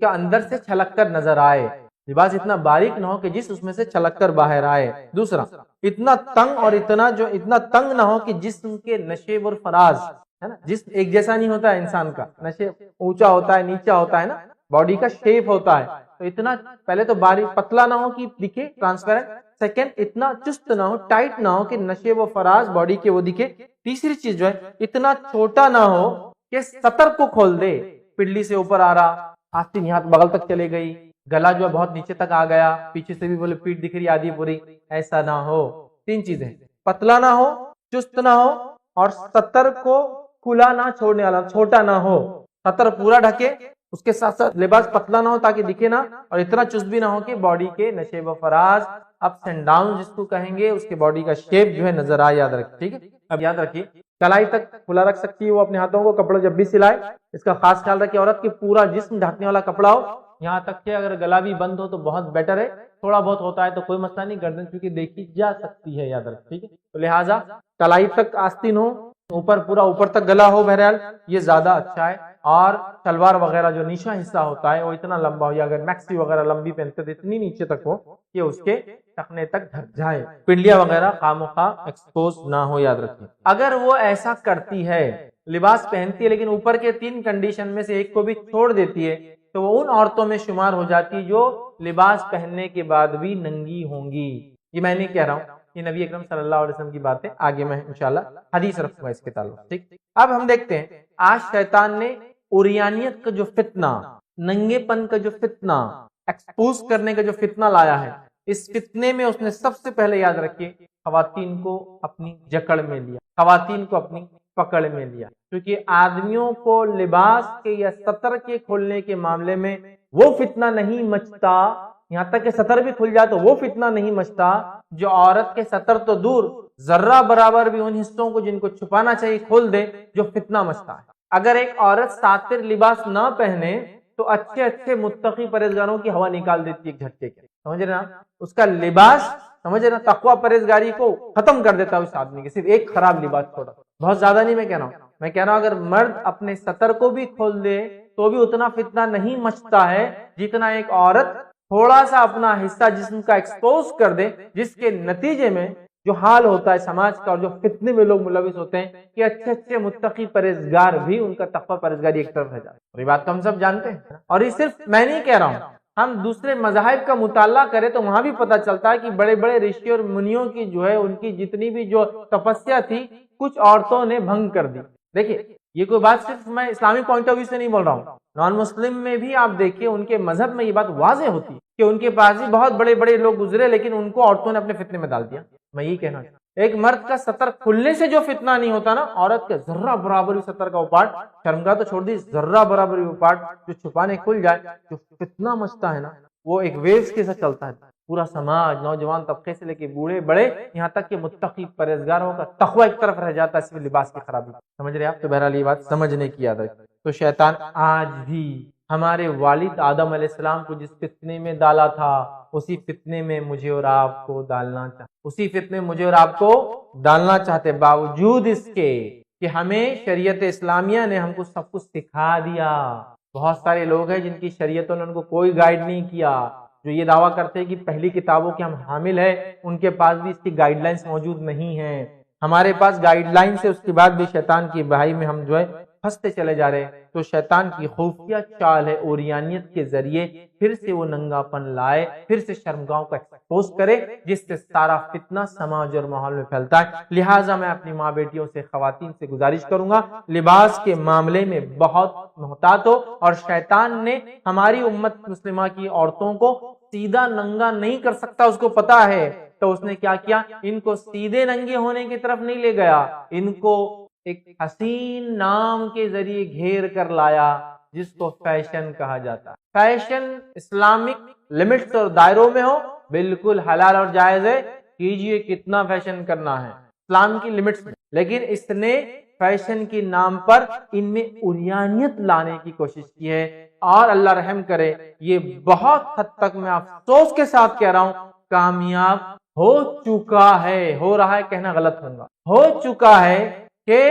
کا اندر سے چھلک کر نظر آئے، لباس اتنا باریک نہ ہو کہ جس اس میں سے چھلک کر باہر آئے۔ دوسرا، اتنا تنگ اور اتنا تنگ نہ ہو کہ جسم کے نشیب اور فراز، ہے نا، جسم ایک جیسا نہیں ہوتا ہے انسان کا، نشیب اونچا ہوتا ہے نیچا ہوتا ہے نا، باڈی کا شیپ ہوتا ہے، تو اتنا پہلے تو باریک پتلا نہ ہو کہ دکھے ٹرانسپیرنٹ، سیکنڈ اتنا چست نہ ہو، ٹائٹ نہ ہو کہ نشیب و فراز باڈی کے وہ دکھے، تیسری چیز جو ہے اتنا چھوٹا نہ ہو کہ سطر کو کھول دے، پنڈلی سے اوپر آ رہا، آستین یہاں بغل تک چلے گئی، گلا جو ہے بہت نیچے تک آ گیا، پیچھے سے بھی بولے پیٹ دکھ رہی آدھی پوری، ایسا نہ ہو۔ تین چیزیں، پتلا نہ ہو، چست نہ ہو، اور سطر کو کھلا نہ چھوڑنے والا، چھوٹا نہ ہو، سطر پورا ڈھکے، اس کے ساتھ ساتھ لباس پتلا نہ ہو تاکہ دکھے نہ، اور اتنا چست بھی نہ ہو کہ باڈی کے نشیب و فراز، اپس اینڈ ڈاؤن جس کو کہیں گے، اس کے باڈی کا شیپ جو ہے نظر آئے، یاد رکھیں، ٹھیک ہے۔ اب یاد رکھیے کلائی تک کھلا رکھ سکتی ہے وہ اپنے ہاتھوں کو، کپڑا جب بھی سلائے اس کا خاص خیال رکھے، عورت کی پورا جسم ڈھانپنے والا کپڑا ہو، یہاں تک کہ اگر گلا بھی بند ہو تو بہت بیٹر ہے، تھوڑا بہت ہوتا ہے تو کوئی مسئلہ نہیں، گردن چونکہ دیکھی جا سکتی ہے، یاد رکھ، ٹھیک ہے۔ تو لہٰذا کلائی تک آستین ہو، اوپر پورا اوپر تک گلا ہو، بہرحال یہ زیادہ اچھا ہے، اور شلوار وغیرہ جو نیچا حصہ ہوتا ہے وہ اتنا لمبا ہو، یا اگر میکسی وغیرہ لمبی پہنتے تو اتنی نیچے تک ہو کہ اس کے ٹخنے تک ڈھک جائے، پنڈلیاں وغیرہ خواہ مخواہ ایکسپوز نہ ہو، یاد رکھیں۔ اگر وہ ایسا کرتی ہے، لباس پہنتی ہے لیکن اوپر کے تین کنڈیشن میں سے ایک کو بھی چھوڑ دیتی ہے، تو وہ ان عورتوں میں شمار ہو جاتی جو لباس پہننے کے بعد بھی ننگی ہوں گی۔ یہ میں نہیں کہہ رہا ہوں، یہ نبی اکرم صلی اللہ علیہ وسلم کی بات ہے، آگے میں انشاءاللہ حدیث رکھوں گا اس کے تعلق، ٹھیک۔ اب ہم دیکھتے ہیں آج شیطان نے اوریانیت کا جو فتنہ، ننگے پن کا جو فتنہ، ایکسپوز کرنے کا جو فتنہ لایا ہے، اس فتنے میں اس نے سب سے پہلے یاد رکھیے خواتین کو اپنی جکڑ میں لیا، خواتین کو اپنی پکڑ میں لیا، کیونکہ آدمیوں کو لباس کے یا سطر کے کھولنے کے معاملے میں وہ فتنہ نہیں مچتا، یہاں تک کہ سطر بھی کھل جائے تو وہ فتنہ نہیں مچتا جو عورت کے سطر تو دور، ذرہ برابر بھی ان حصوں کو جن کو چھپانا چاہیے کھول دے، جو فتنہ مچتا ہے۔ اگر ایک عورت ساتر لباس نہ پہنے تو اچھے اچھے متقی پرہیزگاروں کی ہوا نکال دیتی ہے ایک جھٹکے کے، سمجھ رہے نا؟ اس کا لباس، سمجھ رہے نا، تقوی پرہیزگاری کو ختم کر دیتا ہے اس آدمی کے، صرف ایک خراب لباس چھوڑا۔ بہت زیادہ نہیں میں کہہ رہا ہوں، میں کہہ رہا ہوں اگر مرد اپنے سطر کو بھی کھول دے تو بھی اتنا فتنہ نہیں مچتا ہے جتنا ایک عورت تھوڑا سا اپنا حصہ جسم کا ایکسپوز کر دے، جس کے نتیجے میں جو حال ہوتا ہے سماج کا اور جو فتنے میں لوگ ملوث ہوتے ہیں کہ اچھے اچھے متقی پرہیزگار بھی ان کا تقوی پرہیزگاری ایک طرف رہ جاتا ہے۔ اور یہ بات تو ہم سب جانتے ہیں، اور یہ صرف میں نہیں کہہ رہا ہوں، ہم دوسرے مذاہب کا مطالعہ کریں تو وہاں بھی پتہ چلتا ہے کہ بڑے بڑے رشی اور منیوں کی جو ہے ان کی جتنی بھی جو تپسیا تھی کچھ عورتوں نے بھنگ کر دی۔ دیکھیے یہ کوئی بات صرف میں اسلامی پوائنٹ آف ویو سے نہیں بول رہا ہوں، نان مسلم میں بھی آپ دیکھیے ان کے مذہب میں یہ بات واضح ہوتی ہے کہ ان کے پاس بھی بہت بڑے بڑے لوگ گزرے لیکن ان کو عورتوں نے اپنے فتنے میں ڈال دیا۔ میں یہی کہنا چاہتا ہوں، ایک مرد کا سطر کھلنے سے جو فتنہ نہیں ہوتا نا، عورت کے ذرہ برابر سطر کا وہ پارٹ، شرمگاہ تو چھوڑ دی، ذرہ برابر وہ پارٹ جو چھپانے کھل جائے، جو فتنہ مچتا ہے نا، وہ ایک ویوز کے ساتھ چلتا ہے۔ پورا سماج، نوجوان طبقے سے لے کے بوڑھے بڑے، یہاں تک کہ متقی پرہیزگاروں کا تقوی ایک طرف رہ جاتا ہے صرف لباس کی خرابی۔ سمجھ رہے آپ؟ تو بہرحال یہ بات سمجھنے کی عادت۔ تو شیطان آج بھی ہمارے والد آدم علیہ السلام کو جس فتنے میں ڈالا تھا اسی فتنے میں مجھے اور آپ کو ڈالنا چاہتے، اسی فتنے میں مجھے اور آپ کو ڈالنا چاہتے، باوجود اس کے کہ ہمیں شریعت اسلامیہ نے ہم کو سب کچھ سکھا دیا۔ بہت سارے لوگ ہیں جن کی شریعتوں نے ان کو کوئی گائیڈ نہیں کیا، جو یہ دعویٰ کرتے ہیں کہ پہلی کتابوں کے ہم حامل ہیں، ان کے پاس بھی اس کی گائیڈ لائنز موجود نہیں ہیں۔ ہمارے پاس گائیڈ لائن سے اس کے بعد بھی شیطان کی بہائی میں ہم جو ہے پھنستے چلے جا رہے ہیں۔ تو شیطان کی خفیہ چال ہے اوریانیت کے ذریعے پھر سے وہ ننگا پن لائے، پھر سے شرمگاہوں کو ایکسپوز کرے، جس سے سارا فتنہ سماج اور ماحول میں پھیلتا ہے۔ لہٰذا میں اپنی ماں بیٹیوں سے، خواتین سے گزارش کروں گا، لباس کے معاملے میں بہت محتاط ہو۔ اور شیطان نے ہماری امت مسلمہ کی عورتوں کو سیدھا ننگا نہیں کر سکتا، اس کو پتا ہے، تو اس نے کیا کیا؟ ان کو سیدھے ننگے ہونے کی طرف نہیں لے گیا، ان کو ایک حسین نام کے ذریعے گھیر کر لایا جس کو فیشن کہا جاتا ہے۔ فیشن اسلامک لمٹس اور دائروں میں ہو، بالکل حلال اور جائز ہے، کیجئے کتنا فیشن کرنا ہے اسلام کی لمٹس میں، لیکن اس نے فیشن کے نام پر ان میں اوریانیت لانے کی کوشش کی ہے، اور اللہ رحم کرے یہ بہت حد تک میں افسوس کے ساتھ کہہ رہا ہوں کامیاب ہو چکا ہے، ہو رہا ہے کہنا غلط ہوگا، ہو چکا ہے کہ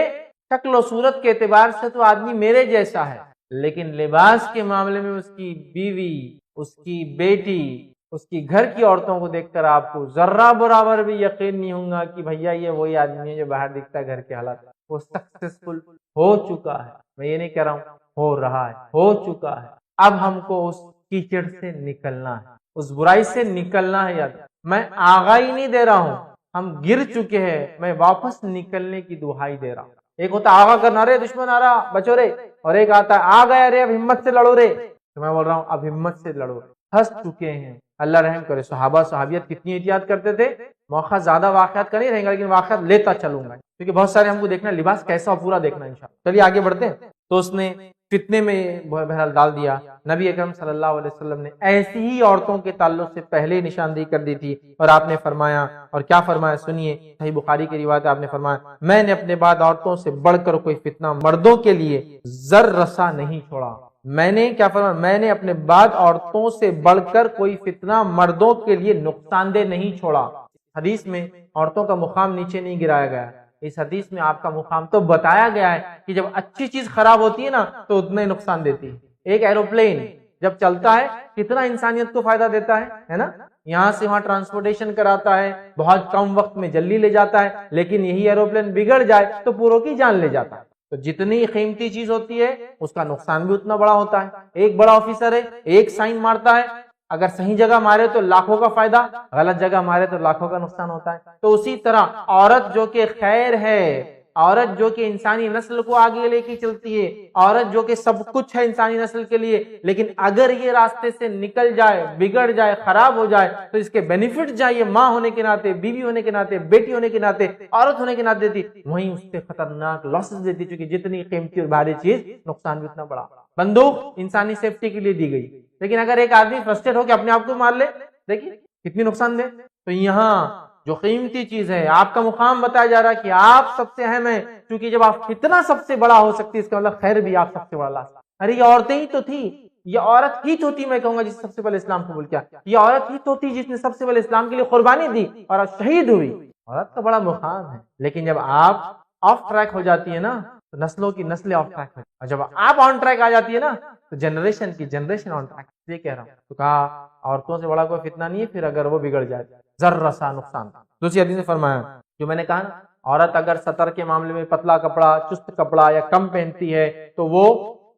شکل و صورت کے اعتبار سے تو آدمی میرے جیسا ہے، لیکن لباس کے معاملے میں اس کی بیوی، اس کی بیٹی، اس کی گھر کی عورتوں کو دیکھ کر آپ کو ذرہ برابر بھی یقین نہیں ہوگا کہ بھیا یہ وہی آدمی ہے جو باہر دکھتا ہے گھر کے حالات، وہ سکسیسفل ہو چکا ہے۔ میں یہ نہیں کہہ رہا ہوں ہو رہا ہے، ہو چکا ہے۔ اب ہم کو اس کیچڑ سے نکلنا ہے، اس برائی سے نکلنا ہے۔ یاد میں آگاہ ہی نہیں دے رہا ہوں، ہم گر چکے ہیں، میں واپس نکلنے کی دہائی دے رہا ہوں۔ ایک ہوتا آگاہ کرنا، رے دشمن آ رہا بچو رے، اور ایک آتا ہے آ گیا رے اب ہمت سے لڑو رے۔ تو میں بول رہا ہوں اب ہمت سے لڑو، پھنس چکے ہیں۔ اللہ رحم کرے، صحابہ صحابیت کتنی احتیاط کرتے تھے۔ موقع زیادہ واقعات کا نہیں رہے گا لیکن واقعات لیتا چلوں گا، کیونکہ بہت سارے ہم کو دیکھنا لباس کیسا پورا دیکھنا انشاءاللہ۔ چلیے آگے بڑھتے ہیں۔ تو اس نے فتنے میں بہرحال ڈال دیا۔ نبی اکرم صلی اللہ علیہ وسلم نے ایسی ہی عورتوں کے تعلق سے پہلے نشاندہی کر دی تھی، اور آپ نے فرمایا، اور کیا فرمایا سنیے، صحیح بخاری کی روایت، آپ نے فرمایا میں نے اپنے بعد عورتوں سے بڑھ کر کوئی فتنہ مردوں کے لیے ذر رسا نہیں چھوڑا۔ میں نے کیا فرمایا؟ میں نے اپنے بعد عورتوں سے بڑھ کر کوئی فتنہ مردوں کے لیے نقصان دہ نہیں چھوڑا۔ حدیث میں عورتوں کا مقام نیچے نہیں گرایا گیا، اس حدیث میں آپ کا مقام تو بتایا گیا ہے کہ جب اچھی چیز خراب ہوتی ہے نا تو اتنا ہی نقصان دیتی ہے۔ ایک ایروپلین جب چلتا ہے کتنا انسانیت کو فائدہ دیتا ہے نا، یہاں سے وہاں ٹرانسپورٹیشن کراتا ہے، بہت کم وقت میں جلدی لے جاتا ہے، لیکن یہی ایروپلین بگڑ جائے تو پوروں کی جان لے جاتا ہے۔ تو جتنی قیمتی چیز ہوتی ہے اس کا نقصان بھی اتنا بڑا ہوتا ہے۔ ایک بڑا آفیسر ہے، ایک سائن مارتا ہے، اگر صحیح جگہ مارے تو لاکھوں کا فائدہ، غلط جگہ مارے تو لاکھوں کا نقصان ہوتا ہے۔ تو اسی طرح عورت جو کہ خیر ہے، عورت جو کہ انسانی نسل کو آگے لے کے چلتی ہے، عورت جو کہ سب کچھ ہے انسانی نسل کے لیے، لیکن اگر یہ راستے سے نکل جائے، بگڑ جائے، خراب ہو جائے تو اس کے بینیفٹ چاہیے ماں ہونے کے ناطے، بیوی ہونے کے ناطے، بیٹی ہونے کے ناطے، عورت ہونے کے ناطے دیتی، وہیں اس سے خطرناک لاسز دیتی، چونکہ جتنی قیمتی اور بھاری چیز نقصان بھی اتنا بڑا۔ بندوق انسانی سیفٹی کے لیے دی گئی، لیکن اگر ایک آدمی فرسٹریٹ ہو کے اپنے آپ کو مار لے، دیکھیے کتنی نقصان دہ۔ تو یہاں جو قیمتی چیز ہے، آپ کا مقام بتایا جا رہا ہے کہ آپ سب سے اہم ہے، کیونکہ جب آپ فتنہ سب سے بڑا ہو سکتی ہے، اس کا مطلب خیر بھی آپ سب سے بڑا لا سکتے۔ ارے یہ عورتیں ہی تو تھی، یہ عورت ہی تو تھی، میں کہوں گا جس سب سے پہلے اسلام قبول کیا، یہ عورت ہی تو تھی جس نے سب سے پہلے اسلام کے لیے قربانی دی اور اب شہید ہوئی۔ عورت کا بڑا مقام ہے، لیکن جب آپ آف ٹریک ہو جاتی ہے نا تو نسلوں کی نسلیں آف ٹریک ہیں، اور جب آپ آن ٹریک آ جاتی ہے نا تو جنریشن کی جنریشن آن ٹریک۔ یہ کہہ رہا ہوں تو کہا عورتوں سے بڑا کوئی فتنہ نہیں ہے، پھر اگر وہ بگڑ جائے ذرہ سا نقصان۔ دوسری حدیث میں فرمایا جو میں نے کہا نا، عورت اگر سطر کے معاملے میں پتلا کپڑا، چست کپڑا یا کم پہنتی ہے تو وہ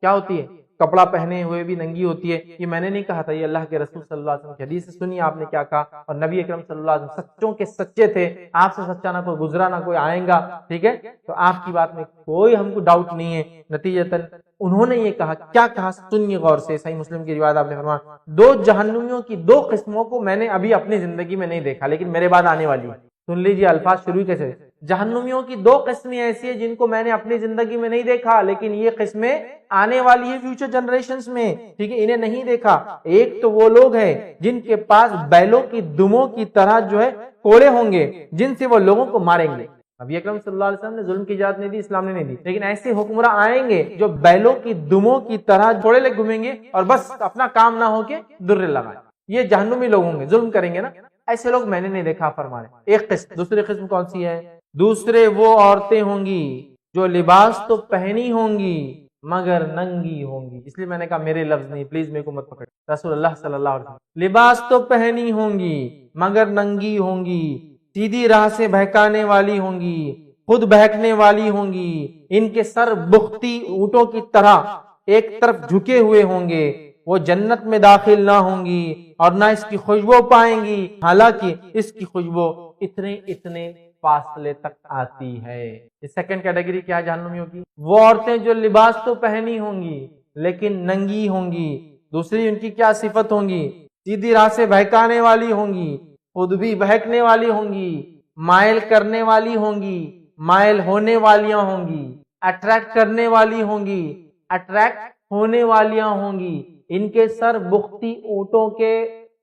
کیا ہوتی ہے؟ کپڑا پہنے ہوئے بھی ننگی ہوتی ہے۔ یہ میں نے نہیں کہا تھا، یہ اللہ کے رسول صلی اللہ علیہ وسلم کی حدیث سنی آپ نے کیا کہا، اور نبی اکرم صلی اللہ علیہ وسلم سچوں کے سچے تھے، آپ سے سچا نہ کوئی گزرا نہ کوئی آئے گا، ٹھیک ہے؟ تو آپ کی بات میں کوئی ہم کو ڈاؤٹ نہیں ہے۔ نتیجتاً انہوں نے یہ کہا، کیا کہا سنیے غور سے، صحیح مسلم کی روایت آپ نے فرمایا، دو جہنمیوں کی دو قسموں کو میں نے ابھی اپنی زندگی میں نہیں دیکھا، لیکن میرے بعد آنے والی ہے۔ سن لیجیے الفاظ شروع کیسے، جہنمیوں کی دو قسمیں ایسی ہیں جن کو میں نے اپنی زندگی میں نہیں دیکھا، لیکن یہ قسمیں آنے والی ہے فیوچر جنریشنز میں، ٹھیک ہے؟ انہیں نہیں دیکھا۔ ایک تو وہ لوگ ہیں جن کے پاس بیلوں کی دموں کی طرح جو ہے کوڑے ہوں گے، جن سے وہ لوگوں کو ماریں گے۔ نبی اکرم صلی اللہ علیہ وسلم نے ظلم کی اجازت نہیں دی، اسلام نے نہیں دی، لیکن ایسے حکمراں آئیں گے جو بیلوں کی دموں کی طرح کوڑے لے گھومیں گے اور بس اپنا کام نہ ہو کے درے لگائیں۔ یہ جہنمی لوگ ہوں گے، ظلم کریں گے نا، ایسے لوگ میں نے نہیں دیکھا فرمانے۔ ایک قسم، دوسری قسم کون سی ہے؟ دوسرے وہ عورتیں ہوں گی جو لباس تو پہنی ہوں گی مگر ننگی ہوں گی۔ اس لیے میں نے کہا میرے لفظ نہیں، پلیز میرے کو مت پکڑ، رسول اللہ صلی اللہ علیہ وسلم، لباس تو پہنی ہوں گی مگر ننگی ہوں گی، سیدھی راہ سے بہکانے والی ہوں گی، خود بہکنے والی ہوں گی، ان کے سر بختی اونٹوں کی طرح ایک طرف جھکے ہوئے ہوں گے، وہ جنت میں داخل نہ ہوں گی اور نہ اس کی خوشبو پائیں گی، حالانکہ اس کی خوشبو اتنے فاصلے تک آتی ہے۔ یہ سیکنڈ کیٹیگری کیا ہے جہنمیوں کی؟ وہ عورتیں جو لباس تو پہنی ہوں گی لیکن ننگی ہوں گی۔ دوسری ان کی کیا صفت ہوں گی؟ سیدھی راہ سے بہکانے والی ہوں گی، خود بھی بہکنے والی ہوں گی، مائل کرنے والی ہوں گی، مائل ہونے والیاں ہوں گی، اٹریکٹ کرنے والی ہوں گی، اٹریکٹ ہونے والیاں ہوں گی۔ ان کے سر بختی اونٹوں کے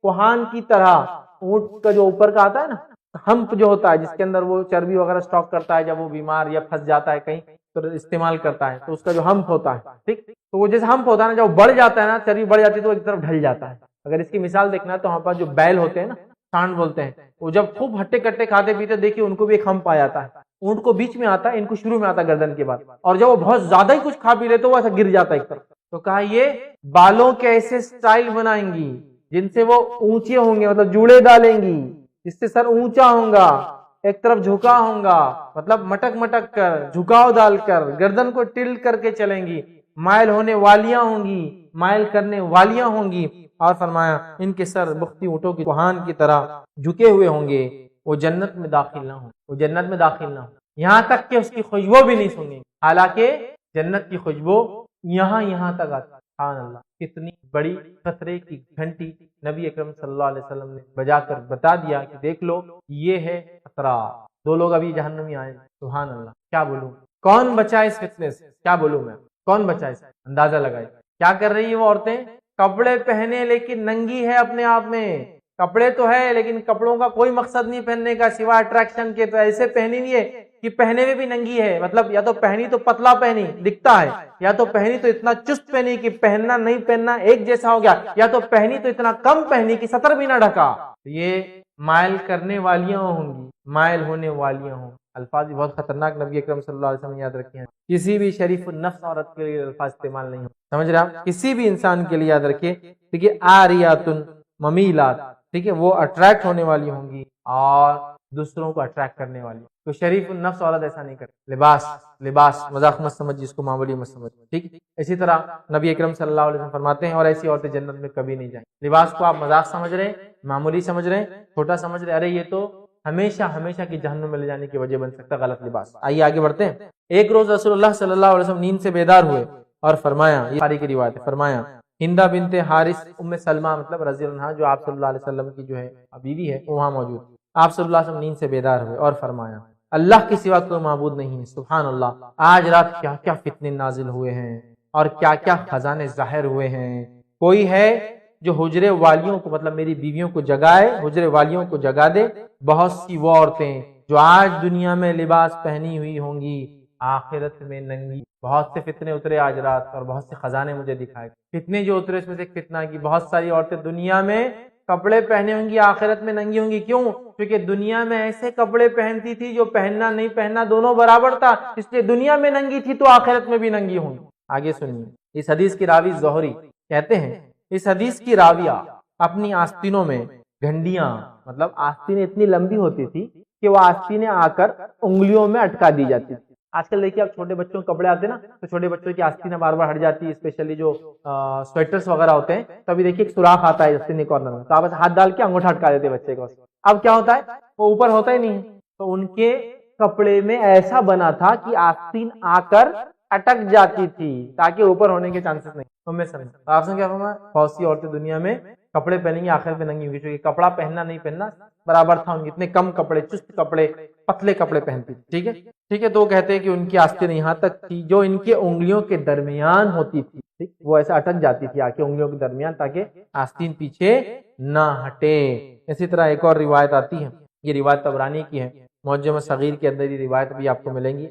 کوہان کی طرح، اونٹ کا جو اوپر کا آتا ہے نا ہمپ جو ہوتا ہے جس کے اندر وہ چربی وغیرہ سٹاک کرتا ہے، جب وہ بیمار یا پھنس جاتا ہے کہیں تو استعمال کرتا ہے، تو اس کا جو ہمپ ہوتا ہے، ٹھیک، تو وہ جیسے ہمپ ہوتا ہے نا، جب بڑھ جاتا ہے نا، چربی بڑھ جاتی ہے تو ایک طرف ڈھل جاتا ہے۔ اگر اس کی مثال دیکھنا ہے تو ہمارے پاس جو بیل ہوتے ہیں نا، سانڈ بولتے ہیں، وہ جب خوب ہٹے کٹے کھاتے پیتے دیکھیے ان کو بھی ایک ہمپ آ جاتا ہے۔ اونٹ کو بیچ میں آتا ہے، ان کو شروع میں آتا ہے گردن کے بعد، اور جب وہ بہت زیادہ ہی کچھ کھا پی لے تو وہ ایسا گر جاتا ہے ایک طرف۔ تو کہا یہ بالوں کے ایسے سٹائل بنائیں گی جن سے وہ اونچے ہوں گے، مطلب جوڑے ڈالیں گی، جس سے سر اونچا ہوگا، ایک طرف جھکا ہوگا، مطلب مٹک مٹک کر، جھکاؤ ڈال کر، گردن کو ٹلٹ کر کے چلیں گی، مائل ہونے والیاں ہوں گی، مائل کرنے والیاں ہوں گی، اور فرمایا ان کے سر بختی اونٹوں کی کوہان کی طرح جھکے ہوئے ہوں گے، وہ جنت میں داخل نہ ہوں، وہ جنت میں داخل نہ ہوں، یہاں تک کہ اس کی خوشبو بھی نہیں سنیں، حالانکہ جنت کی خوشبو یہاں تک آتی۔ سبحان اللہ، کتنی بڑی خطرے کی گھنٹی نبی اکرم صلی اللہ علیہ وسلم نے بجا کر بتا دیا کہ دیکھ لو یہ ہے خطرہ۔ دو لوگ ابھی جہنم میں آئے، سبحان اللہ، کیا بولوں، کون بچا اس فتنے سے، کیا بولوں میں، کون بچا اس سے؟ اندازہ لگائے کیا کر رہی ہے وہ عورتیں؟ کپڑے پہنے لیکن ننگی ہے اپنے آپ میں، کپڑے تو ہے لیکن کپڑوں کا کوئی مقصد نہیں پہننے کا سوائے اٹریکشن کے، تو ایسے پہنی نہیں ہے کہ پہنے میں بھی ننگی ہے، مطلب یا تو پہنی تو پتلا پہنی دکھتا ہے، یا تو پہنی تو اتنا چست پہنی کہ پہننا نہیں پہننا ایک جیسا ہو گیا، یا تو پہنی تو اتنا کم پہنی کہ سطر بھی نہ ڈھکا۔ یہ مائل کرنے والیاں ہوں گی، مائل ہونے والیاں ہوں۔ الفاظ بھی بہت خطرناک نبی اکرم صلی اللہ علیہ وسلم یاد رکھے ہیں، کسی بھی شریف النفس عورت کے لیے الفاظ استعمال نہیں ہو، سمجھ رہے آپ؟ کسی بھی انسان کے لیے یاد رکھیے، ٹھیک ہے، آریاتن ممیلات، ٹھیک ہے، وہ اٹریکٹ ہونے والی ہوں گی اور دوسروں کو اٹریکٹ کرنے والی۔ تو شریف النفس عورت ایسا نہیں کرتی۔ لباس مذاق مت سمجھ، جس کو معمولی مت سمجھ، ٹھیک۔ اسی طرح نبی اکرم صلی اللہ علیہ وسلم فرماتے ہیں اور ایسی عورتیں جنت میں کبھی نہیں جائیں۔ لباس کو آپ مذاق سمجھ رہے ہیں، معمولی سمجھ رہے ہیں، چھوٹا سمجھ رہے ہیں، ارے یہ تو ہمیشہ ہمیشہ کی جہنم میں لے جانے کی وجہ بن سکتا ہے غلط لباس۔ آئیے آگے بڑھتے ہیں۔ ایک روز رسول اللہ صلی اللہ علیہ وسلم نیند سے بیدار ہوئے اور فرمایا، یہ بخاری کی روایت ہے، فرمایا ہندہ بنت حارث ام سلمہ مطلب رضی اللہ عنہا جو آپ صلی اللہ علیہ وسلم کی جو ہے بیوی ہے وہ وہاں موجود، آپ صلی اللہ علیہ وسلم نیند سے بیدار ہوئے اور فرمایا اللہ کے سوا کوئی معبود نہیں ہے، سبحان اللہ، آج رات کیا کیا فتنے نازل ہوئے ہیں اور کیا کیا خزانے ظاہر ہوئے ہیں۔ کوئی ہے جو حجرے والیوں کو مطلب میری بیویوں کو جگائے، حجرے والیوں کو جگا دے۔ بہت سی وہ عورتیں جو آج دنیا میں لباس پہنی ہوئی ہوں گی آخرت میں ننگی۔ بہت سے فتنے اترے آج رات اور بہت سے خزانے مجھے دکھائے۔ فتنے جو اترے اس میں سے ایک فتنہ کی بہت ساری عورتیں دنیا میں کپڑے پہنے ہوں گی آخرت میں ننگی ہوں گی۔ کیوں؟ کیونکہ دنیا میں ایسے کپڑے پہنتی تھی جو پہننا نہیں پہننا دونوں برابر تھا، اس لیے دنیا میں ننگی تھی تو آخرت میں بھی ننگی ہوں گی۔ آگے سنیے، اس حدیث کی راوی زہری کہتے ہیں اس حدیث کی راویہ اپنی آستینوں میں گھنڈیاں مطلب آستینیں اتنی لمبی ہوتی تھی کہ وہ آستینیں آ کر انگلیوں میں اٹکا دی جاتی تھی۔ آج کل دیکھیے آپ چھوٹے بچوں کے کپڑے آتے ہیں نا تو چھوٹے بچوں کی آستینیں بار بار ہٹ جاتی ہے، اسپیشلی جو سویٹرز وغیرہ ہوتے ہیں تو ابھی دیکھیے ایک سوراخ آتا ہے آستین کارنر میں تو آپ ہاتھ ڈال کے انگوٹھا اٹکا دیتے بچے کو۔ اب کیا ہوتا ہے وہ اوپر ہوتا ہی نہیں ہے، تو ان کے کپڑے میں ایسا بنا تھا کہ آستین آ کر اٹک جاتی تھی تاکہ اوپر ہونے کے چانسز نہیں۔ آپ نے کیا فرمایا؟ بہت سی عورتیں دنیا میں کپڑے پہنیں گی آخر میں ننگی ہوگی، کیونکہ کپڑا پہننا نہیں پہننا برابر تھا، ان کے اتنے کم کپڑے، چست کپڑے، پتلے کپڑے پہنتی تھی۔ ٹھیک ہے ٹھیک ہے، تو وہ کہتے ہیں کہ ان کی آستینیں یہاں تک تھی جو ان کے انگلیوں کے درمیان ہوتی تھی، وہ ایسا اٹک جاتی تھی آ کے انگلیوں کے درمیان تاکہ آستین پیچھے نہ ہٹے۔ اسی طرح ایک اور روایت آتی ہے، یہ روایت طبرانی کی ہے، معجم صغیر کے اندر یہ روایت بھی آپ کو ملیں گی۔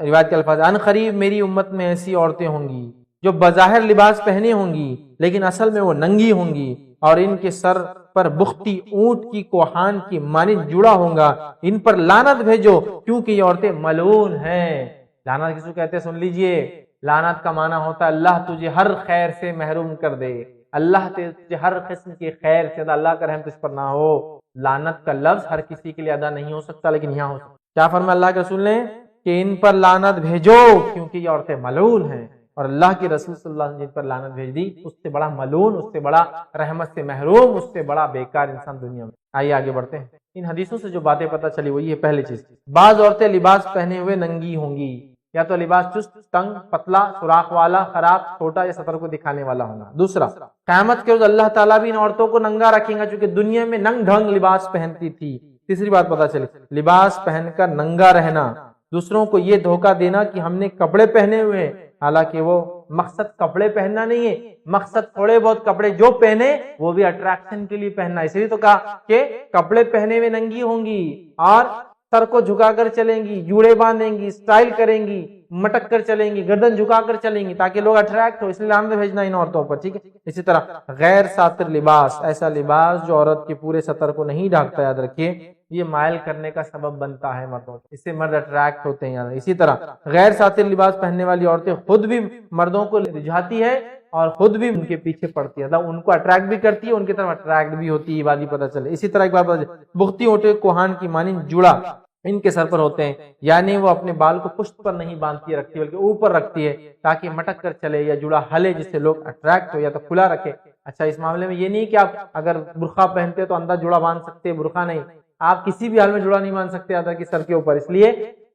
روایت کے الفاظ، ان قریب میری امت میں ایسی عورتیں ہوں گی جو بظاہر لباس پہنے ہوں گی لیکن اصل میں وہ ننگی ہوں گی، اور ان کے سر پر بختی اونٹ کی کوہان کی مانند جڑا ہوں گا، ان پر لعنت بھیجو کیونکہ یہ عورتیں ملعون ہیں۔ لعنت کسو کہتے ہیں سن لیجئے، لعنت کا معنی ہوتا ہے اللہ تجھے ہر خیر سے محروم کر دے، اللہ تجھے ہر قسم کے خیر سے، اللہ کا رحم تجھ پر نہ ہو۔ لعنت کا لفظ ہر کسی کے لیے ادا نہیں ہو سکتا لیکن یہاں ہو سکتا۔ کیا فرمایا اللہ کے رسول نے کہ ان پر لعنت بھیجو کیونکہ یہ عورتیں ملعون ہیں، اور اللہ کے رسول صلی اللہ علیہ وسلم جن پر لعنت بھیج دی اس سے بڑا ملعون، اس سے بڑا رحمت سے محروم، اس سے بڑا بیکار انسان دنیا میں۔ آئیے آگے بڑھتے ہیں۔ ان حدیثوں سے جو باتیں پتہ چلی وہ یہ پہلی چیز، بعض عورتیں لباس پہنے ہوئے ننگی ہوں گی، یا تو لباس چست، تنگ، پتلا، سوراخ والا، خراب، چھوٹا یا سطر کو دکھانے والا ہونا۔ دوسرا، قیامت کے روز اللہ تعالیٰ بھی ان عورتوں کو ننگا رکھیں گا چونکہ دنیا میں ننگ ڈھنگ لباس پہنتی تھی۔ تیسری بات پتہ چلی، لباس پہن کر ننگا رہنا، دوسروں کو یہ دھوکہ دینا کہ ہم نے کپڑے پہنے ہوئے، حالانکہ وہ مقصد کپڑے پہننا نہیں ہے، مقصد تھوڑے بہت کپڑے جو پہنے وہ بھی اٹریکشن کے لیے پہننا۔ اس لیے تو کہا کہ کپڑے پہنے ہوئے ننگی ہوں گی اور سر کو جھکا کر چلیں گی، جوڑے باندھیں گی، اسٹائل کریں گی، مٹک کر چلیں گی، گردن جھکا کر چلیں گی تاکہ لوگ اٹریکٹ ہو، اس لیے لعنت بھیجنا ان عورتوں پر۔ ٹھیک ہے، اسی طرح غیر ساتر لباس، ایسا لباس جو عورت کے پورے سطر کو نہیں ڈھانکتا، یاد رکھیے یہ مائل کرنے کا سبب بنتا ہے مردوں، اس سے مرد اٹریکٹ ہوتے ہیں۔ اسی طرح غیر ساتر لباس پہننے والی عورتیں خود بھی مردوں کو رجھاتی ہے اور خود بھی ان کے پیچھے پڑتی ہے، ان کو اٹریکٹ بھی کرتی ہے، ان کی طرف اٹریکٹ بھی ہوتی ہے، یہ بات بھی پتہ چلے۔ اسی طرح ایک بات پتہ چلے، بختی اونٹیں کوہان کی مانند جوڑا ان کے سر پر ہوتے ہیں، یعنی وہ اپنے بال کو پشت پر نہیں باندھتی رکھتی بلکہ اوپر رکھتی ہے تاکہ مٹک کر چلے یا جوڑا ہلے جس سے لوگ اٹریکٹ ہو، یا تو کھلا رکھے۔ اچھا، اس معاملے میں یہ نہیں کہ آپ اگر برقع پہنتے تو اندر جوڑا باندھ سکتے، برقع نہیں، آپ کسی بھی حال میں جوڑا نہیں باندھ سکتے آدھا کی سر کے اوپر، اس لیے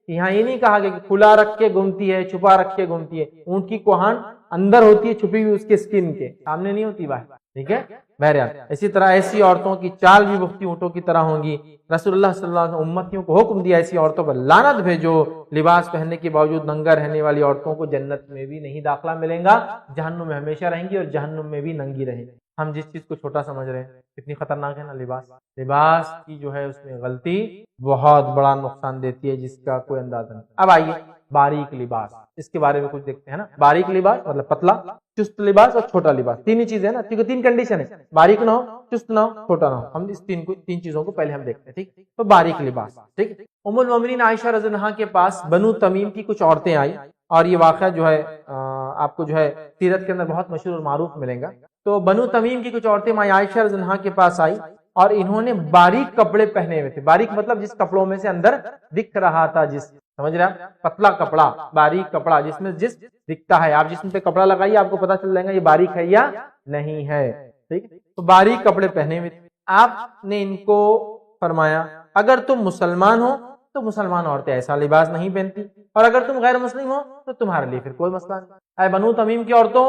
یہاں یہ نہیں کہا کہ کھلا رکھ کے گھومتی ہے، چھپا رکھ کے گھومتی ہے۔ اونٹ کی کوہان اندر ہوتی ہے، چھپی ہوئی اس کے سکن کے سامنے نہیں ہوتی باہر۔ ٹھیک ہے، بہرحال اسی طرح ایسی عورتوں کی چال بھی بختی اونٹوں کی طرح ہوں گی۔ رسول اللہ صلی اللہ علیہ وسلم امتیوں کو حکم دیا ایسی عورتوں پر لعنت بھیجو، لباس پہننے کے باوجود ننگا رہنے والی عورتوں کو جنت میں بھی نہیں داخلہ ملے گا، جہنم میں ہمیشہ رہیں گی اور جہنم میں بھی ننگی رہیں گی۔ ہم جس چیز کو چھوٹا سمجھ رہے ہیں کتنی خطرناک ہے نا لباس کی جو ہے اس میں غلطی بہت بڑا نقصان دیتی ہے جس کا کوئی اندازہ نہیں۔ اب آئیے باریک لباس، اس کے بارے میں کچھ دیکھتے ہیں نا۔ باریک لباس مطلب پتلا، چست لباس اور چھوٹا لباس، تین ہی چیزیں نا، کیونکہ تین کنڈیشن ہے، باریک نہ ہو، چست نہ ہو، چھوٹا نہ ہو۔ ہم اس تین چیزوں کو پہلے ہم دیکھتے ہیں۔ ٹھیک، تو باریک لباس، ٹھیک۔ ام المومنین عائشہ رضی اللہ عنہا کے پاس بنو تمیم کی کچھ عورتیں آئی، اور یہ واقعہ جو ہے آپ کو جو ہے سیرت کے اندر بہت مشہور اور معروف ملے گا۔ تو بنو تمیم کی کچھ عورتیں ماں عائشہ رضی اللہ عنہا کے پاس آئی اور انہوں نے باریک کپڑے پہنے ہوئے تھے۔ باریک مطلب جس کپڑوں میں سے اندر دکھ رہا تھا، جس سمجھ رہے ہیں، پتلا کپڑا، باریک کپڑا جس میں جس دکھتا ہے۔ آپ جسم پہ کپڑا لگائیے آپ کو پتا چل جائے گا یہ باریک ہے یا نہیں ہے۔ ٹھیک، تو باریک کپڑے پہنے ہوئے تھے۔ آپ نے ان کو فرمایا اگر تم مسلمان ہو تو مسلمان عورتیں ایسا لباس نہیں پہنتی، اور اگر تم غیر مسلم ہو تو تمہارے لیے پھر کوئی مسئلہ نہیں۔ اے بنو تمیم کی عورتوں،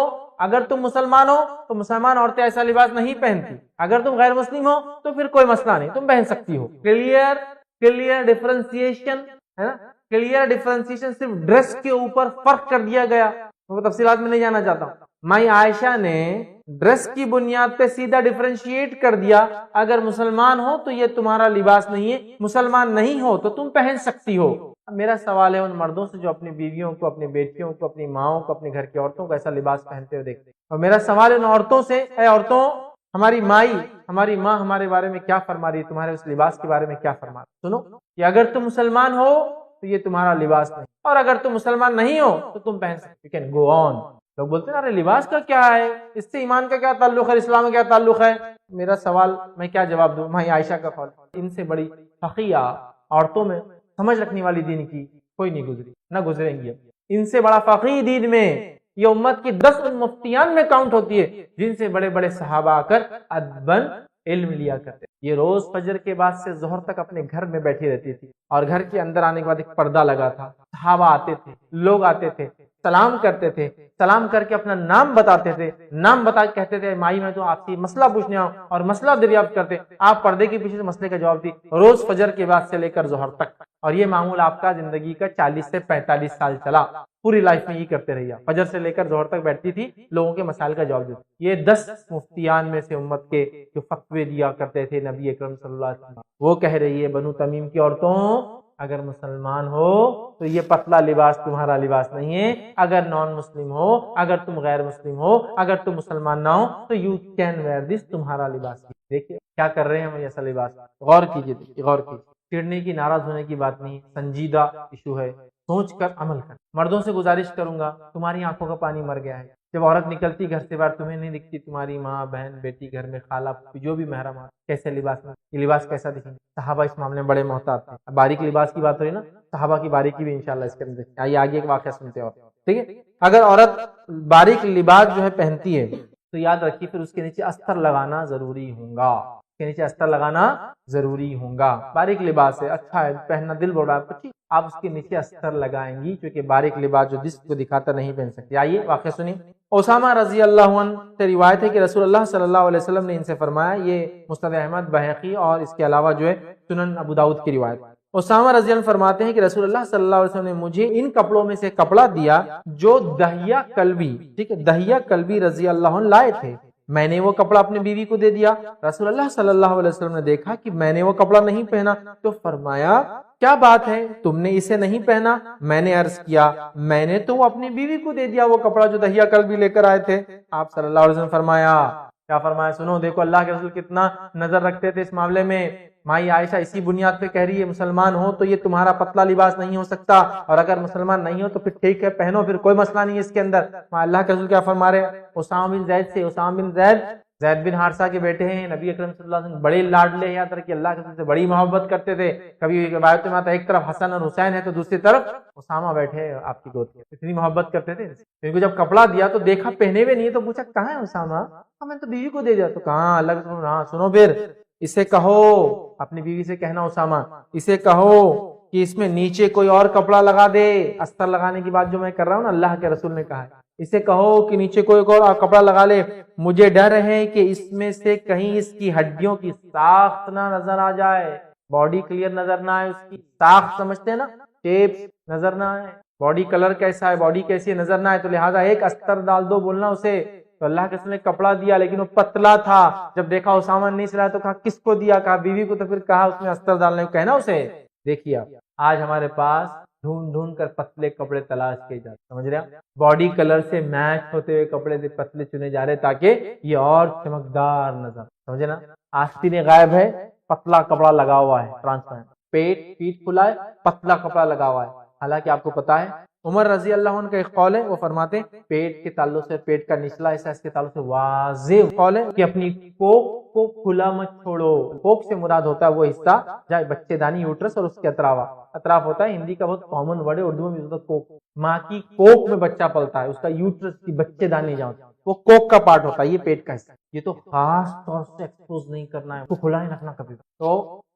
اگر تم مسلمان ہو تو مسلمان عورتیں ایسا لباس نہیں پہنتی، اگر تم غیر مسلم ہو تو پھر کوئی مسئلہ نہیں، تم پہن سکتی ہو۔ کلیئر ڈیفرنسیشن ہے نا، کلیئر ڈیفرنسیشن، صرف ڈریس کے اوپر فرق کر دیا گیا، میں تفصیلات میں نہیں جانا چاہتا ہوں۔ مائی عائشہ نے ڈریس کی بنیاد پہ سیدھا ڈیفرنشیٹ کر دیا، اگر مسلمان ہو تو یہ تمہارا لباس نہیں ہے، مسلمان نہیں ہو تو تم پہن سکتی ہو۔ اب میرا سوال ہے ان مردوں سے جو اپنی بیویوں کو، اپنی بیٹیوں کو، اپنی ماؤں کو، اپنے گھر کی عورتوں کو ایسا لباس پہنتے ہوئے دیکھتے ہیں، اور میرا سوال ہے ان عورتوں سے، اے عورتوں، ہماری مائی، ہماری ماں ہمارے بارے میں کیا فرما رہی ہے، تمہارے اس لباس کے بارے میں کیا فرما رہی ہے؟ سنو کہ اگر تم مسلمان ہو تو یہ تمہارا لباس نہیں، اور اگر تم مسلمان نہیں ہو تو تم پہن سکتے، you can go on۔ لوگ بولتے ہیں ارے لباس کا کیا ہے، اس سے ایمان کا کیا تعلق ہے، اسلام کا کیا تعلق ہے؟ میرا سوال میں کیا جواب دوں؟ مائی عائشہ کا قول، ان سے بڑی فقیہ عورتوں میں سمجھ رکھنے والی دین کی کوئی نہیں گزری، نہ گزریں گی۔ ان سے بڑا فقیہ دین میں یہ امت کی 10 مفتیان میں کاؤنٹ ہوتی ہے، جن سے بڑے بڑے صحابہ آ کر ادبن علم لیا کرتے۔ یہ روز فجر کے بعد سے ظہر تک اپنے گھر میں بیٹھی رہتی تھی، اور گھر کے اندر آنے کے بعد ایک پردہ لگا تھا، صحابہ آتے تھے، لوگ آتے تھے، سلام کرتے تھے، سلام کر کے اپنا نام بتاتے تھے، نام بتا کے کہتے تھے مائی میں تو آپ سے مسئلہ پوچھنے آؤں، اور مسئلہ دریافت کرتے، آپ پردے کے پیچھے سے مسئلے کا جواب دی، روز فجر کے بعد سے لے کر ظہر تک، اور یہ معمول آپ کا زندگی کا 40 سے 45 سال چلا، پوری لائف میں یہ کرتے رہیے، فجر سے لے کر ظہر تک بیٹھتی تھی، لوگوں کے مسائل کا جواب دیتی۔ یہ 10 مفتیان میں سے امت کے جو فتوے دیا کرتے تھے نبی اکرم صلی اللہ علیہ وسلم، وہ کہہ رہی ہے بنو تمیم کی عورتوں، اگر مسلمان ہو تو یہ پتلا لباس تمہارا لباس نہیں ہے، اگر نان مسلم ہو، اگر تم غیر مسلم ہو، اگر تم مسلمان نہ ہو تو یو کین ویئر دس، تمہارا لباس۔ دیکھیے کیا کر رہے ہیں ہم ایسا لباس، غور کیجیے، غور کیجیے، چڑنے کی، ناراض ہونے کی بات نہیں، سنجیدہ ایشو ہے، سوچ کر عمل کر۔ مردوں سے گزارش کروں گا، تمہاری آنکھوں کا پانی مر گیا ہے، جب عورت نکلتی گھر سے باہر تمہیں نہیں دکھتی تمہاری ماں، بہن، بیٹی، گھر میں خالہ، جو بھی محرم ہے، کیسے لباس میں، یہ لباس کیسا دکھیں گے؟ صحابہ اس معاملے میں بڑے محتاط تھے۔ باریک لباس کی بات ہو رہی نا، صحابہ کی باریکی بھی انشاءاللہ اس کے اندر آئیے آگے ایک واقعہ سنتے ہیں، اور ٹھیک ہے، اگر عورت باریک لباس جو ہے پہنتی ہے تو یاد رکھیے پھر اس کے نیچے استر لگانا ضروری ہوگا، اس کے نیچے استر لگانا ضروری ہوگا۔ باریک لباس ہے، اچھا ہے، پہننا دل بول رہا ہے، ٹھیک، آپ اس کے نیچے استر لگائیں گی، کیونکہ باریک لباس جو جسم کو دکھاتا نہیں پہن سکتے۔ آئیے واقعہ سنیں۔ اسامہ رضی اللہ عنہ سے روایت ہے کہ رسول اللہ صلی اللہ علیہ وسلم نے ان سے فرمایا، یہ مسند احمد، بہقی اور اس کے علاوہ جو ہے سنن ابو داؤد کی روایت۔ اسامہ رضی اللہ عنہ فرماتے ہیں کہ رسول اللہ صلی اللہ علیہ وسلم نے مجھے ان کپڑوں میں سے کپڑا دیا جو دہیہ کلبی، ٹھیک ہے، دہیہ کلبی رضی اللہ عنہ لائے تھے، میں نے وہ کپڑا اپنی بیوی کو دے دیا۔ رسول اللہ صلی اللہ علیہ وسلم نے دیکھا کہ میں نے وہ کپڑا نہیں پہنا تو فرمایا کیا بات ہے، تم نے اسے نہیں پہنا؟ میں نے عرض کیا میں نے تو اپنی بیوی کو دے دیا وہ کپڑا جو دہیہ کلبی لے کر آئے تھے۔ آپ صلی اللہ علیہ وسلم فرمایا، کیا فرمایا؟ سنو، دیکھو اللہ کے رسول کتنا نظر رکھتے تھے اس معاملے میں۔ مائی عائشہ اسی بنیاد پہ کہہ رہی ہے مسلمان ہو تو یہ تمہارا پتلا لباس نہیں ہو سکتا، اور اگر مسلمان نہیں ہو تو پھر ٹھیک ہے پہنو، پھر کوئی مسئلہ نہیں ہے اس کے اندر۔ اللہ کے رسول کیا فرما رہے ہیں؟ اسامہ بن زید سے، اسامہ بن زید بن حارثہ کے بیٹے ہیں، نبی اکرم صلی اللہ علیہ وسلم بڑے لاڈلے ہیں، یاد رکھیے اللہ کے رسول سے بڑی محبت کرتے تھے۔ کبھی روایت میں آتا ہے ایک طرف حسن اور حسین ہے تو دوسری طرف اسامہ بیٹھے آپ کی گود میں، اتنی محبت کرتے تھے۔ ان کو جب کپڑا دیا تو دیکھا پہنے ہوئے نہیں ہے تو پوچھا کہاں ہے اسامہ؟ میں تو بیوی کو دے دیا۔ تو کہاں؟ اللہ کے رسول، ہاں سنو، پھر اسے کہو، اپنی بیوی سے کہنا اسامہ، اسے کہو کہ اس میں نیچے کوئی اور کپڑا لگا دے۔ استر لگانے کی بات جو میں کر رہا ہوں نا، اللہ کے رسول نے کہا ہے، اسے کہو کہ نیچے کوئی اور کپڑا لگا لے، مجھے ڈر ہے کہ اس میں سے کہیں اس کی ہڈیوں کی ساخت نہ نظر آ جائے، باڈی کلیئر نظر نہ آئے، اس کی ساخت سمجھتے ہیں نا، شیپ نظر نہ آئے، باڈی کلر کیسا ہے، باڈی کیسی ہے نظر نہ آئے، تو لہٰذا ایک استر ڈال دو بولنا اسے۔ تو اللہ کے رسول نے کپڑا دیا لیکن وہ پتلا تھا، جب دیکھا اسامہ نہیں چلا تو کہا کس کو دیا؟ کہا بیوی کو، تو پھر کہا اس میں استر ڈالنے کو کہنا اسے۔ دیکھیے آج ہمارے پاس ڈھونڈ ڈھونڈ کر پتلے کپڑے تلاش کیے جاتے، سمجھ رہے ہیں، باڈی کلر سے میچ ہوتے ہوئے کپڑے سے پتلے چنے جا رہے تاکہ یہ اور چمکدار نظر، سمجھے نا۔ آستین غائب ہے، پتلا کپڑا لگا ہوا ہے، ٹرانسپیرنٹ، پیٹ کھلا ہے، پتلا کپڑا لگا ہوا ہے۔ حالانکہ آپ کو پتا ہے عمر رضی اللہ عنہ کا ایک قول ہے، وہ فرماتے ہیں پیٹ کے تعلق سے، پیٹ کا نچلا حصہ اس کے تعلق سے واضح قول ہے کہ اپنی کوک کو کھلا مت چھوڑو۔ کوک سے مراد ہوتا ہے وہ حصہ جہاں بچے دانی، یوٹرس اور اس کے اطراف ہوتا ہے، ہندی کا بہت کامن ورڈ ہے، اردو میں بھی ہوتا ہے کوک۔ ماں کی کوک میں بچہ پلتا ہے، اس کا یوٹرس کی بچے دانی جہاں ہوتا ہے وہ کوک کا پارٹ ہوتا ہے، یہ پیٹ کا حصہ۔ یہ تو خاص طور سے ایکسپوز نہیں کرنا ہے، اس کو کھلا ہی رکھنا کبھی۔ تو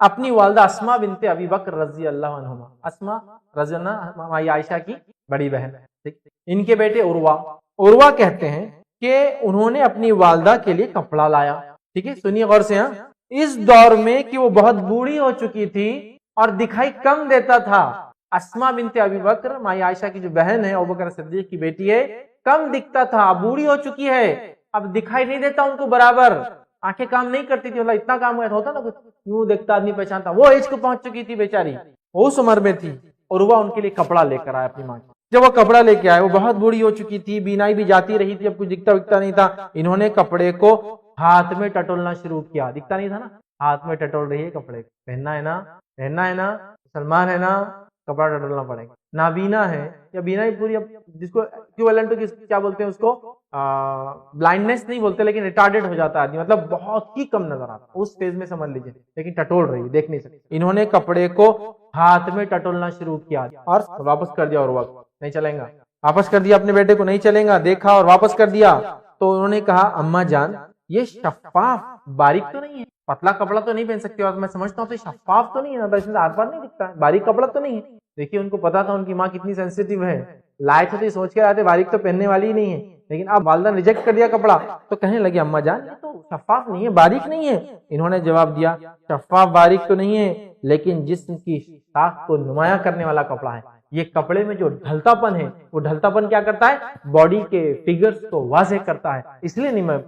اپنی والدہ اسما بنت ابی بکر رضی اللہ عنہما، اسما رضی اللہ مائی عائشہ کی بڑی بہن، ان کے بیٹے عروہ کہتے ہیں کہ انہوں نے اپنی والدہ کے لیے کپڑا لایا. ٹھیک ہے، سنیے غور سے. اس دور میں کہ وہ بہت بوڑھی ہو چکی تھی اور دکھائی کم دیتا تھا. اسما بنت ابی بکر مائی عائشہ کی جو بہن ہے، ابوبکر صدیق کی بیٹی ہے، کم دکھتا تھا، اب بوڑھی ہو چکی ہے، اب دکھائی نہیں دیتا ان کو برابر، آنکھیں کام نہیں کرتی تھی. اتنا کام ہوتا نا، یوں دیکھتا آدمی پہچانتا. وہ ایج کو پہنچ چکی تھی بیچاری، اس عمر میں تھی. اور وہ ان کے لیے کپڑا لے کر آیا اپنی ماں. جب وہ کپڑا لے کے آئے، وہ بہت بوڑھی ہو چکی تھی، بینائی بھی جاتی رہی تھی، اب کچھ دکھتا وکتا نہیں تھا. انہوں نے کپڑے کو ہاتھ میں ٹٹولنا شروع کیا. دکھتا نہیں تھا نا، ہاتھ میں ٹٹول رہی ہے کپڑے. پہننا ہے نا، پہننا ہے نا، سلمان ہے نا، کپڑا ٹٹولنا پڑے گا. نابینا ہے یا بینا ہی پوری، جس کو کیا بولتے ہیں اس کو، بلائنڈنس نہیں بولتے، لیکن ریٹارڈڈ ہو جاتا ہے آدمی، مطلب بہت ہی کم نظر آتا اس فیز میں سمجھ لیجیے، لیکن ٹٹول رہی، دیکھ نہیں سکتی. انہوں نے کپڑے کو ہاتھ میں ٹٹولنا شروع کیا اور واپس کر دیا. اور وقت نہیں چلیں گا، واپس کر دیا اپنے بیٹے کو، نہیں چلیں گا، دیکھا اور واپس کر دیا. تو انہوں نے کہا اما جان یہ شفاف باریک تو نہیں ہے، پتلا کپڑا تو نہیں پہن سکتے، اور میں سمجھتا ہوں تو شفاف تو نہیں ہے، اس میں آر پار نہیں دکھتا ہے، باریک کپڑا تو نہیں ہے. دیکھیے ان کو پتا تھا ان کی ماں کتنی سینسیٹیو ہے، لائے تھے تو سوچ کے آتے باریک تو پہننے والی ہی نہیں ہے، لیکن اب والدہ نے ریجیکٹ کر دیا کپڑا. تو کہنے لگے اما جان یہ تو شفاف نہیں ہے، باریک نہیں ہے. انہوں نے جواب دیا شفاف باریک تو نہیں ہے، لیکن جسم کی ساخت کو نمایاں کرنے والا کپڑا ہے. یہ کپڑے میں جو ڈھلتا پن ہے، وہ ڈھلتا پن کیا کرتا ہے، باڈی کے فگرز کو واضح کرتا ہے، اس لیے نہیں میں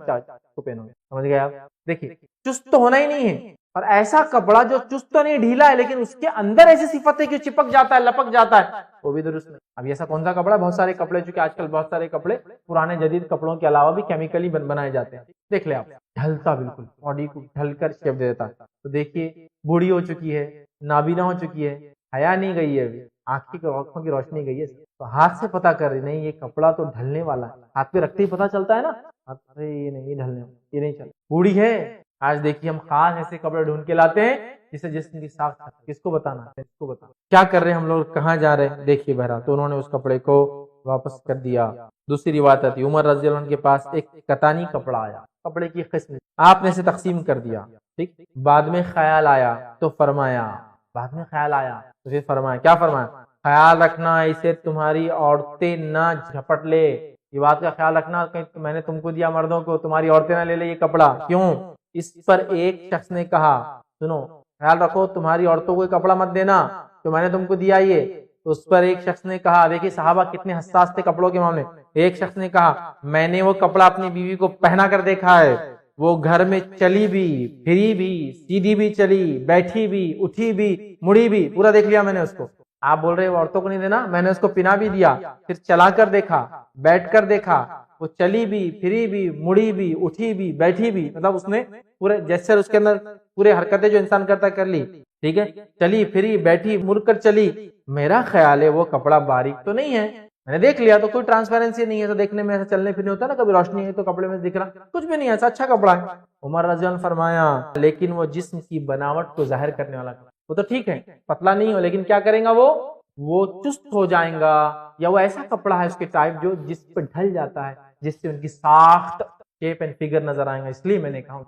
کو پہنوں گا. سمجھ گئے آپ؟ دیکھیے چست تو ہونا ہی نہیں ہے، اور ایسا کپڑا جو چست تو نہیں ڈھیلا ہے لیکن اس کے اندر ایسی صفت ہے کہ چپک جاتا ہے، لپک جاتا ہے، وہ بھی درست نہیں. اب ایسا کون سا کپڑا؟ بہت سارے کپڑے، چونکہ آج کل بہت سارے کپڑے پرانے جدید کپڑوں کے علاوہ بھی کیمیکلی بنائے جاتے ہیں. دیکھ لیں آپ، ڈھلتا بالکل باڈی کو ڈھل کر شیپ دے دیتا ہے. تو دیکھیے بوڑھی ہو چکی ہے، نابینا ہو چکی ہے، حیا نہیں گئی ہے، ابھی آنکھوں کی روشنی گئی ہے، تو ہاتھ سے پتا کر رہی نہیں یہ کپڑا تو ڈھلنے والا ہے. ہاتھ پہ رکھتے ہی پتا چلتا ہے نا، ارے یہ نہیں ڈھلنے والا، یہ نہیں چل بوڑھی ہے. آج دیکھیے ہم خاص ایسے کپڑے ڈھونڈ کے لاتے ہیں جسے جسم کی ساخت، کس کو بتانا، کس کو بتانا کیا کر رہے ہیں ہم لوگ، کہاں جا رہے ہیں. دیکھیے بہرحال تو انہوں نے اس کپڑے کو واپس کر دیا. دوسری روایت آتی، عمر رضی اللہ عنہ کے پاس ایک کتانی کپڑا آیا، کپڑے کی قسم آپ نے اسے تقسیم کر دیا. ٹھیک، بعد میں خیال آیا تو فرمایا، بعد میں خیال آیا تو پھر فرمایا، کیا فرمایا، خیال رکھنا اسے تمہاری عورتیں نہ جھپٹ لے. یہ بات کا خیال رکھنا کہ میں نے تم کو دیا مردوں کو، تمہاری عورتیں نہ لے لے یہ کپڑا. کیوں؟ اس پر ایک شخص نے کہا، سنو خیال رکھو تمہاری عورتوں کو یہ کپڑا مت دینا جو میں نے تم کو دیا. یہ تو اس پر ایک شخص نے کہا، دیکھیے صحابہ کتنے حساس تھے کپڑوں کے معاملے. ایک شخص نے کہا میں نے وہ کپڑا اپنی بیوی کو پہنا کر دیکھا ہے، وہ گھر میں چلی بھی، پھری بھی، سیدھی بھی چلی، بیٹھی بھی، اٹھی بھی، مڑی بھی، پورا دیکھ لیا میں نے اس کو. آپ بول رہے عورتوں کو نہیں دینا، میں نے اس کو پہنا بھی دیا، پھر چلا کر دیکھا، بیٹھ کر دیکھا، وہ چلی بھی، پھری بھی، مڑی بھی، اٹھی بھی، بیٹھی بھی، مطلب اس نے پورے جیسر اس کے اندر پورے حرکتیں جو انسان کرتا کر لی. ٹھیک ہے، چلی پھری بیٹھی مڑ کر چلی. میرا خیال ہے وہ کپڑا باریک تو نہیں ہے، میں نے دیکھ لیا تو کوئی ٹرانسپیرنسی نہیں ہے، تو دیکھنے میں ایسا چلنے پھرنے ہوتا ہے نا، کبھی روشنی ہے تو کپڑے میں دکھ رہا، کچھ بھی نہیں ہے، ایسا اچھا کپڑا ہے. عمر رضی اللہ عنہ فرمایا لیکن وہ جسم کی بناوٹ کو ظاہر کرنے والا کپڑا، وہ تو ٹھیک ہے پتلا نہیں ہو، لیکن کیا کریں گا وہ چست ہو جائیں گا، یا وہ ایسا کپڑا ہے اس کے ٹائپ جو جس پہ ڈھل جاتا ہے، جس سے ان کی ساخت، شیپ اینڈ فگر نظر آئیں گا. اس لیے میں نے کہا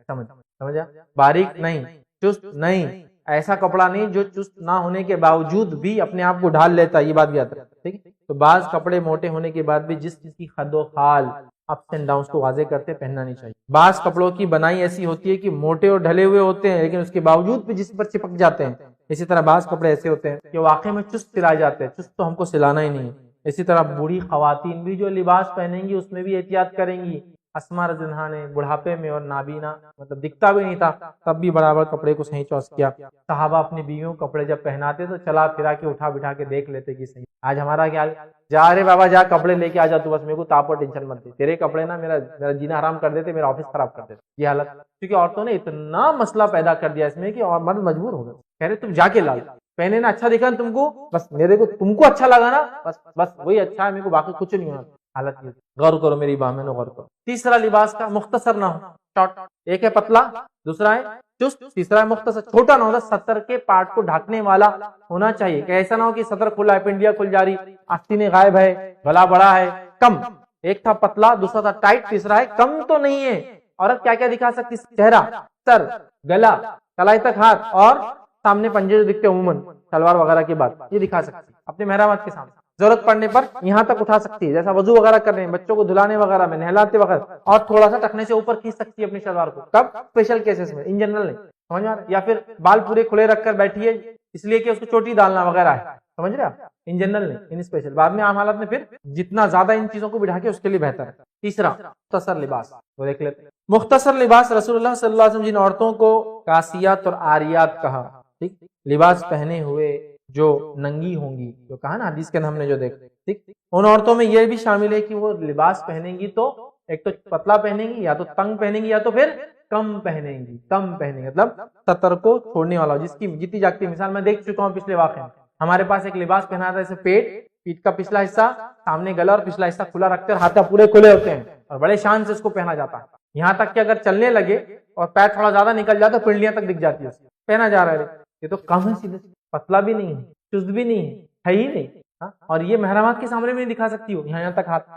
سمجھا، باریک نہیں، چست نہیں، ایسا کپڑا نہیں جو چست نہ ہونے کے باوجود بھی اپنے آپ کو ڈھال لیتا ہے، یہ بات بھی یاد رکھیں. ٹھیک ہے، تو بعض کپڑے موٹے ہونے کے بعد بھی جس کی خد و خال، اپس اینڈ ڈاؤنس کو واضح کرتے پہننا نہیں چاہیے. بعض کپڑوں کی بنائی ایسی ہوتی ہے کہ موٹے اور ڈھلے ہوئے ہوتے ہیں لیکن اس کے باوجود بھی جس پر چپک جاتے ہیں. اسی طرح بعض کپڑے ایسے ہوتے ہیں کہ واقعی میں چست سلائے جاتے ہیں، چست تو ہم کو سلانا ہی نہیں ہے. اسی طرح بوڑھی خواتین بھی جو لباس پہنیں گی اس میں بھی احتیاط کریں گی. اسما رضی اللہ عنہا نے بڑھاپے میں اور نابینا، مطلب دکھتا بھی نہیں تھا، تب بھی برابر کپڑے کو صحیح چوس کیا. صحابہ اپنی بیویوں کو کپڑے جب پہناتے تو چلا پھرا کے اٹھا بٹھا کے دیکھ لیتے کہ صحیح. آج ہمارا کیا، جا رے بابا جا کپڑے لے کے آ جا تو، بس میرے کو تاپ اور ٹینشن مت دے، تیرے کپڑے نا میرا جینا حرام کر دیتے، میرا آفس خراب کر دیتے. یہ حالت، کیونکہ عورتوں نے اتنا مسئلہ پیدا کر دیا اس میں کہ مرد مجبور ہو گئے، کہہ رہے تم جا کے لا، پہنے نا اچھا دکھا تم کو، بس میرے کو تم کو اچھا لگا نا، بس وہی اچھا ہے، میرے کو باقی کچھ نہیں ہونا. حالت یہ، غور کرو میری بہنوں، غور کرو. تیسرا لباس کا مختصر نہ ہو، شارٹ. ایک ہے پتلا، دوسرا ہے چست، تیسرا ہے مختصر. چھوٹا نہ ہوتا، سطر کے پارٹ کو ڈھانکنے والا ہونا چاہیے، کہ ایسا نہ ہو کہ سطر کھلا ہے، پنڈیا کھل جا رہی، آستینیں غائب ہے، گلا بڑا ہے، کم. ایک تھا پتلا، دوسرا تھا ٹائٹ، تیسرا ہے کم تو نہیں ہے. عورت کیا کیا دکھا سکتی، چہرہ، سر، گلا، کلائی تک ہاتھ اور سامنے پنجے جو دکھتے عموماً شلوار وغیرہ کے بعد یہ دکھا سکتی ہے اپنے محرمات کے سامنے. ضرورت پڑنے پر یہاں تک اٹھا سکتی ہے، جیسا وضو وغیرہ کر رہے ہیں، بچوں کو دھلانے وغیرہ میں، نہلاتے وقت، اور تھوڑا سا ٹخنے سے اوپر کھینچ سکتی ہے اپنی شلوار کو. کب؟ اسپیشل کیسز میں، ان جنرل نہیں. سمجھ آ رہا ہے؟ یا پھر بال پورے کھلے رکھ کر بیٹھی ہے اس لیے کہ اس کو چوٹی ڈالنا وغیرہ ہے. سمجھ رہے آپ؟ ان جنرل نہیں، ان اسپیشل. بعد میں عام حالات میں پھر جتنا زیادہ ان چیزوں کو بڑھا کے اس کے لیے بہتر ہے. تیسرا مختصر لباس، وہ دیکھ لیتے ہیں. مختصر لباس، رسول اللہ صلی اللہ علیہ وسلم جن عورتوں کو کاسیات اور آریات کہا، ٹھیک، لباس پہنے ہوئے جو ننگی ہوں گی، جو کہا نا حدیث کے ہم نے جو دیکھا، ٹھیک، ان عورتوں میں یہ بھی شامل ہے کہ وہ لباس پہنیں گی تو ایک تو پتلا پہنیں گی، یا تو تنگ پہنیں گی، یا تو پھر کم پہنیں گی. کم پہنیں گی مطلب ستر کو چھوڑنے والا، جس کی جیتی جاگتی مثال میں دیکھ چکا ہوں پچھلے واقعے میں. ہمارے پاس ایک لباس پہنا تھا جیسے پیٹ کا پچھلا حصہ سامنے گلا اور پچھلا حصہ کھلا رکھتے ہیں، ہاتھ پورے کھلے ہوتے ہیں اور بڑے شان سے اس کو پہنا جاتا ہے. یہاں تک کہ اگر چلنے لگے اور پیر تھوڑا زیادہ نکل جائے تو پنڈلیاں تک دکھ جاتی ہے. پہنا جا رہا ہے، یہ تو کم ہے، سیدھے پتلا بھی نہیں ہے، چست بھی نہیں ہے ہی نہیں. اور یہ محرمات کے سامنے میں نہیں دکھا سکتی ہو یہاں تک ہاتھ.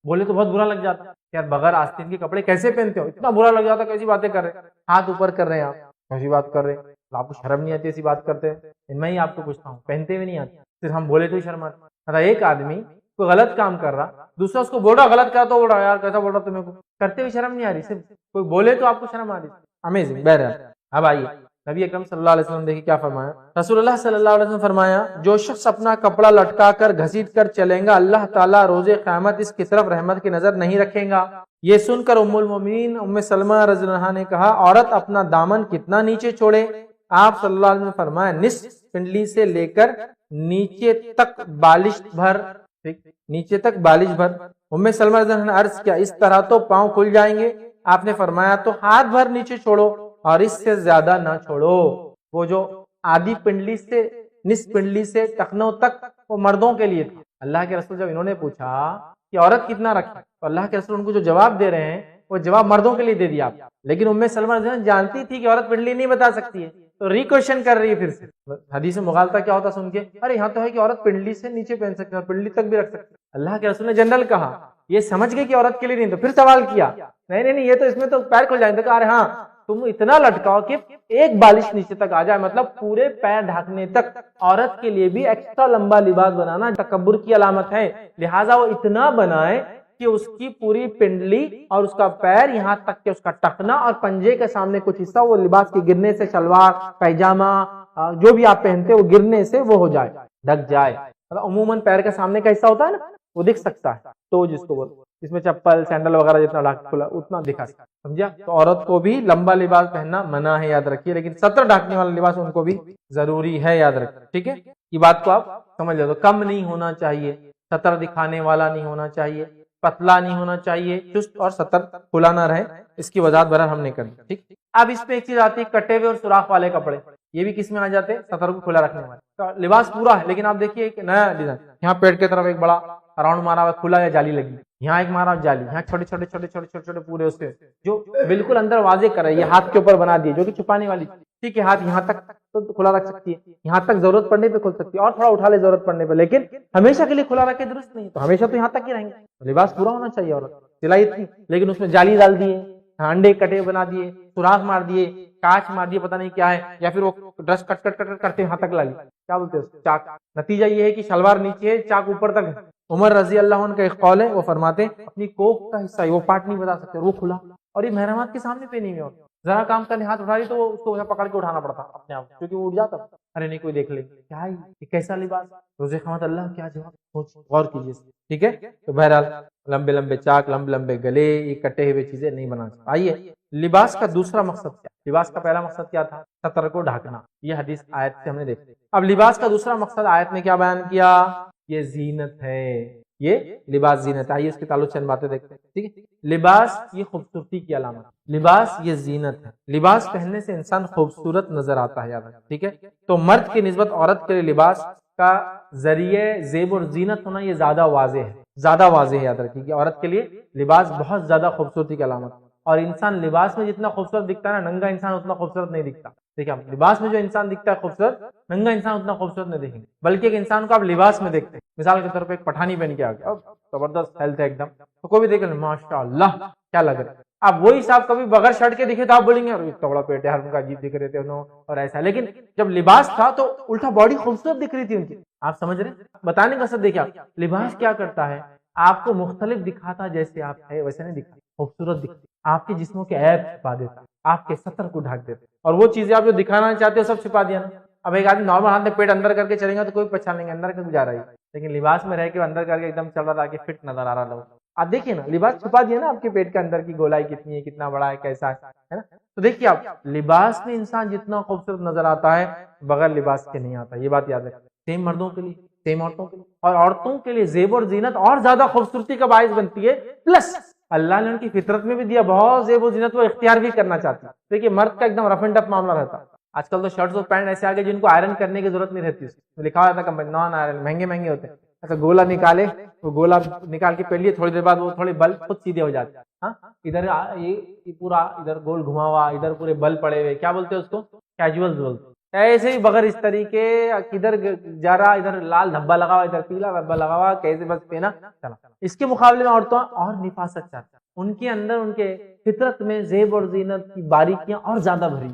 بولے تو بہت برا لگ جاتا یار، بغیر آستین کے کپڑے کیسے پہنتے ہو، اتنا برا لگ جاتا. کیسی باتیں کر رہے ہیں، ہاتھ اوپر کر رہے ہیں آپ، کیسی بات کر رہے ہیں، آپ کو شرم نہیں آتی ایسی بات کرتے ہیں. میں ہی آپ کو پوچھتا ہوں، پہنتے ہوئے نہیں آتی، پھر ہم بولے تو ہی شرم آتی. ایک آدمی کوئی غلط کام کر رہا، دوسرا اس کو بول رہا غلط کیا تو بول رہا یار کیسا بول رہا تمہیں کو، کرتے ہوئے شرم نہیں آ رہی. صرف کوئی بولے تو آپ کو شرم آ رہی. امیزنگ. بہرحال اب آئیے نبی اکرم صلی اللہ علیہ وسلم دیکھیے کیا فرمایا. رسول اللہ صلی اللہ علیہ وسلم فرمایا، جو شخص اپنا کپڑا لٹکا کر گھسیٹ کر چلیں گا، اللہ تعالیٰ روز قیامت اس کی طرف رحمت کی نظر نہیں رکھیں گا. یہ سن کر ام المومنین ام سلمہ رضی اللہ عنہا نے کہا، عورت اپنا دامن کتنا نیچے چھوڑے؟ آپ صلی اللہ علیہ وسلم فرمایا، نصف پنڈلی سے لے کر نیچے تک بالش بھر. نیچے تک بالش بھر. ام سلمہ رضی اللہ عنہا نے عرض کیا، اس طرح تو پاؤں کھل جائیں گے؟ آپ نے فرمایا، تو ہاتھ بھر نیچے چھوڑو اور اس سے زیادہ نہ چھوڑو. وہ جو آدھی پنڈلی سے نصف پنڈلی سے ٹخنوں تک وہ مردوں کے لیے تھا. اللہ کے رسول جب انہوں نے پوچھا کہ عورت کتنا رکھے تو اللہ کے رسول ان کو جو جواب دے رہے ہیں وہ جواب مردوں کے لیے دے دیا. لیکن ام سلمہ رضی اللہ عنہا جانتی تھی کہ عورت پنڈلی نہیں بتا سکتی ہے تو ریکویشن کر رہی ہے. پھر سے حدیث مغالطہ کیا ہوتا سن کے، ارے یہاں تو ہے کہ عورت پنڈلی سے نیچے پہن سکتی ہے، پنڈلی تک بھی رکھ سکتی ہے. اللہ کے رسول نے جنرل کہا، یہ سمجھ گئے کہ عورت کے لیے نہیں، تو پھر سوال کیا، نہیں یہ تو اس میں تو پیر کھل جائیں. تو کہا، ارے ہاں تم اتنا لٹکاؤ کہ ایک بالش نیچے تک آ جائے، مطلب پورے پیر ڈھانکنے تک. عورت کے لیے بھی ایکسٹرا لمبا لباس بنانا تکبر کی علامت ہے، لہٰذا وہ اتنا بنائے کہ اس کی پوری پنڈلی اور اس کا پیر یہاں تک کہ اس کا ٹخنا اور پنجے کے سامنے کچھ حصہ وہ لباس کے گرنے سے، شلوار پیجامہ جو بھی آپ پہنتے وہ گرنے سے وہ ہو جائے، ڈھک جائے. عموماً پیر کے سامنے کا حصہ ہوتا ہے نا وہ دکھ سکتا ہے، تو جس کو بولتے اس میں چپل سینڈل وغیرہ جتنا ڈھک کھلا اتنا دکھا سکتا. سمجھا؟ تو عورت کو بھی لمبا لباس پہننا منع ہے، یاد رکھیے، لیکن ستر ڈھانکنے والا لباس ان کو بھی ضروری ہے، یاد رکھیے. ٹھیک ہے، یہ بات کو آپ سمجھ لو. تو کم نہیں ہونا چاہیے، ستر دکھانے والا نہیں ہونا چاہیے، پتلا نہیں ہونا چاہیے، چست اور ستر کھلا نہ رہے. اس کی وضاحت بہرحال ہم نے کر دی. ٹھیک. اب اس پہ ایک چیز آتی ہے، کٹے ہوئے اور سوراخ والے کپڑے. یہ بھی کس میں آ جاتے ہیں؟ ستر کو کھلا رکھنے والے. لباس پورا ہے لیکن آپ دیکھیے ایک نیا ڈیزائن، یہاں پیٹ کی طرف ایک بڑا راؤنڈ مارا ہوا کھلا یا جالی لگی، یہاں ایک مارا جالی، یہاں چھوٹے چھوٹے چھوٹے چھوٹے چھوٹے چھوٹے پورے اس کے جو بالکل اندر واضح کر رہے ہیں. یہ ہاتھ کے اوپر بنا دیے جو کہ چھپانے والی. ٹھیک ہے، ہاتھ یہاں تک تو کھلا رکھ سکتی ہے، یہاں تک ضرورت پڑنے پہ کھل سکتی ہے اور تھوڑا اٹھا لے ضرورت پڑنے پہ، لیکن ہمیشہ کے لیے کھلا رکھے درست نہیں، تو ہمیشہ تو یہاں تک ہی رہیں گے. لباس پورا ہونا چاہیے عورت. سلائی تھی لیکن اس میں جالی ڈال دیے، انڈے کٹے بنا دیے، سوراخ مار دیے، کاچ مار دیے، پتہ نہیں کیا ہے، یا پھر وہ ڈریس کٹ کٹ کٹ کرتے یہاں تک لالی، کیا بولتے ہیں چاک. نتیجہ یہ ہے کہ شلوار نیچے ہے، چاک اوپر تک ہے. عمر رضی اللہ عنہ کا ایک قول ہے، وہ فرماتے اپنی کوک کا حصہ وہ پارٹ نہیں بتا سکتے، وہ کھلا، اور یہ محرمات کے سامنے پہ نہیں ہوتا. ذرا کام کرنے ہاتھ اٹھا لی تو اس کو پکڑ کے اٹھانا پڑتا اپنے آپ، کیونکہ وہ اٹھ جاتا. ارے نہیں کوئی دیکھ لے کیا ہے یہ کیسا لباس، روزے قیامت اللہ کیا جواب، غور کیجیے. ٹھیک ہے، تو بہرحال لمبے لمبے چاک، لمبے لمبے گلے، یہ کٹے ہوئے چیزیں نہیں بنا سکتے. آئیے لباس کا دوسرا مقصد کیا؟ لباس کا پہلا مقصد کیا تھا؟ ستر کو ڈھانکنا. یہ حدیث آیت سے ہم نے دیکھی. اب لباس کا دوسرا مقصد آیت نے کیا بیان کیا؟ یہ زینت ہے، یہ لباس زینت. آئیے اس کے تعلق چند باتیں دیکھتے ہیں. ٹھیک ہے، لباس یہ خوبصورتی کی علامت، لباس یہ زینت ہے. لباس پہننے سے انسان خوبصورت نظر آتا ہے، یاد رکھیں. ٹھیک ہے، تو مرد کی نسبت عورت کے لیے لباس کا ذریعے زیب اور زینت ہونا یہ زیادہ واضح ہے، زیادہ واضح ہے. یاد رکھیے کہ عورت کے لیے لباس بہت زیادہ خوبصورتی کی علامت، اور انسان لباس میں جتنا خوبصورت دکھتا ہے نا، ننگا انسان اتنا خوبصورت نہیں دکھتا. دیکھیں آپ لباس میں جو انسان دکھتا ہے خوبصورت، ننگا انسان اتنا خوبصورت نہیں دیکھیں گے، بلکہ ایک انسان کو آپ لباس میں دیکھتے ہیں. مثال کے طور پہ ایک پٹھانی پہن کے آ گیا، زبردست ہیلتھ ہے ایک دم، تو کوئی بھی دیکھ لیں ماشاء اللہ کیا لگ رہا ہے. اب وہی صاحب کبھی بغیر شرٹ کے دکھے تو آپ بولیں گے اتنا بڑا پیٹ ہے، ہر ان کا عجیب دکھ رہے تھے انہوں اور ایسا، لیکن جب لباس تھا تو الٹا باڈی خوبصورت دکھ رہی تھی ان کی. آپ سمجھ رہے ہیں؟ بتانے کا سب دیکھیں، لباس کیا کرتا ہے، آپ کو مختلف دکھاتا، جیسے آپ ہے ویسے نہیں دکھاتا، خوبصورت دکھتا، آپ کے جسموں کے عیب چھپا دیتا، آپ کے ستر کو ڈھک دیتا، اور وہ چیزیں آپ جو دکھانا چاہتے ہو سب چھپا دیا نا. اب ایک آدمی نارمل ہاتھ میں پیٹ اندر کر کے چلیں گا تو کوئی پہچان لیں گے اندر کا جا رہا ہے، لیکن لباس میں رہ کے اندر کر کے ایک دم چل رہا تھا کہ فٹ نظر آ رہا لوگ. آپ دیکھیے نا، لباس چھپا دیا نا آپ کے پیٹ کے اندر کی گولائی کتنی ہے، کتنا بڑا ہے، کیسا ہے نا. تو دیکھیے آپ، لباس میں انسان جتنا خوبصورت نظر آتا ہے بغیر لباس کے نہیں آتا، یہ بات یاد رکھیں. سیم مردوں کے لیے، سیم عورتوں کے لیے، اور عورتوں کے لیے زیب اور زینت اور زیادہ خوبصورتی کا باعث بنتی ہے، پلس اللہ نے ان کی فطرت میں بھی دیا بہت زیب و زینت، وہ اختیار بھی کرنا چاہتی ہے. دیکھیے مرد کا ایک دم رف اینڈ ٹف معاملہ رہتا ہے. آج کل تو شرٹس اور پینٹ ایسے آگے جن کو آئرن کرنے کی ضرورت نہیں رہتی، لکھا ہوا تھا کہ نان آئرن، مہنگے مہنگے ہوتے ہیں. اچھا گولا نکالے، وہ گولا نکال کے پہن لیے، تھوڑی دیر بعد وہ تھوڑے بل خود سیدھے ہو جاتے ہیں. ہاں ادھر یہ پورا ادھر گول گھما ہوا، ادھر پورے بل پڑے ہوئے، کیا بولتے ہیں اس کو، کیجول بولتے. ایسے ہی بغیر اس طریقے کدھر جا رہا، ادھر لال دھبا لگا ہوا، ادھر پیلا دھبا لگا ہوا، کیسے بس پہنا چلا. اس کے مقابلے میں عورتوں اور نفاست چاہتی، ان کے اندر ان کے فطرت میں زیب اور زینت کی باریکیاں اور زیادہ بھری.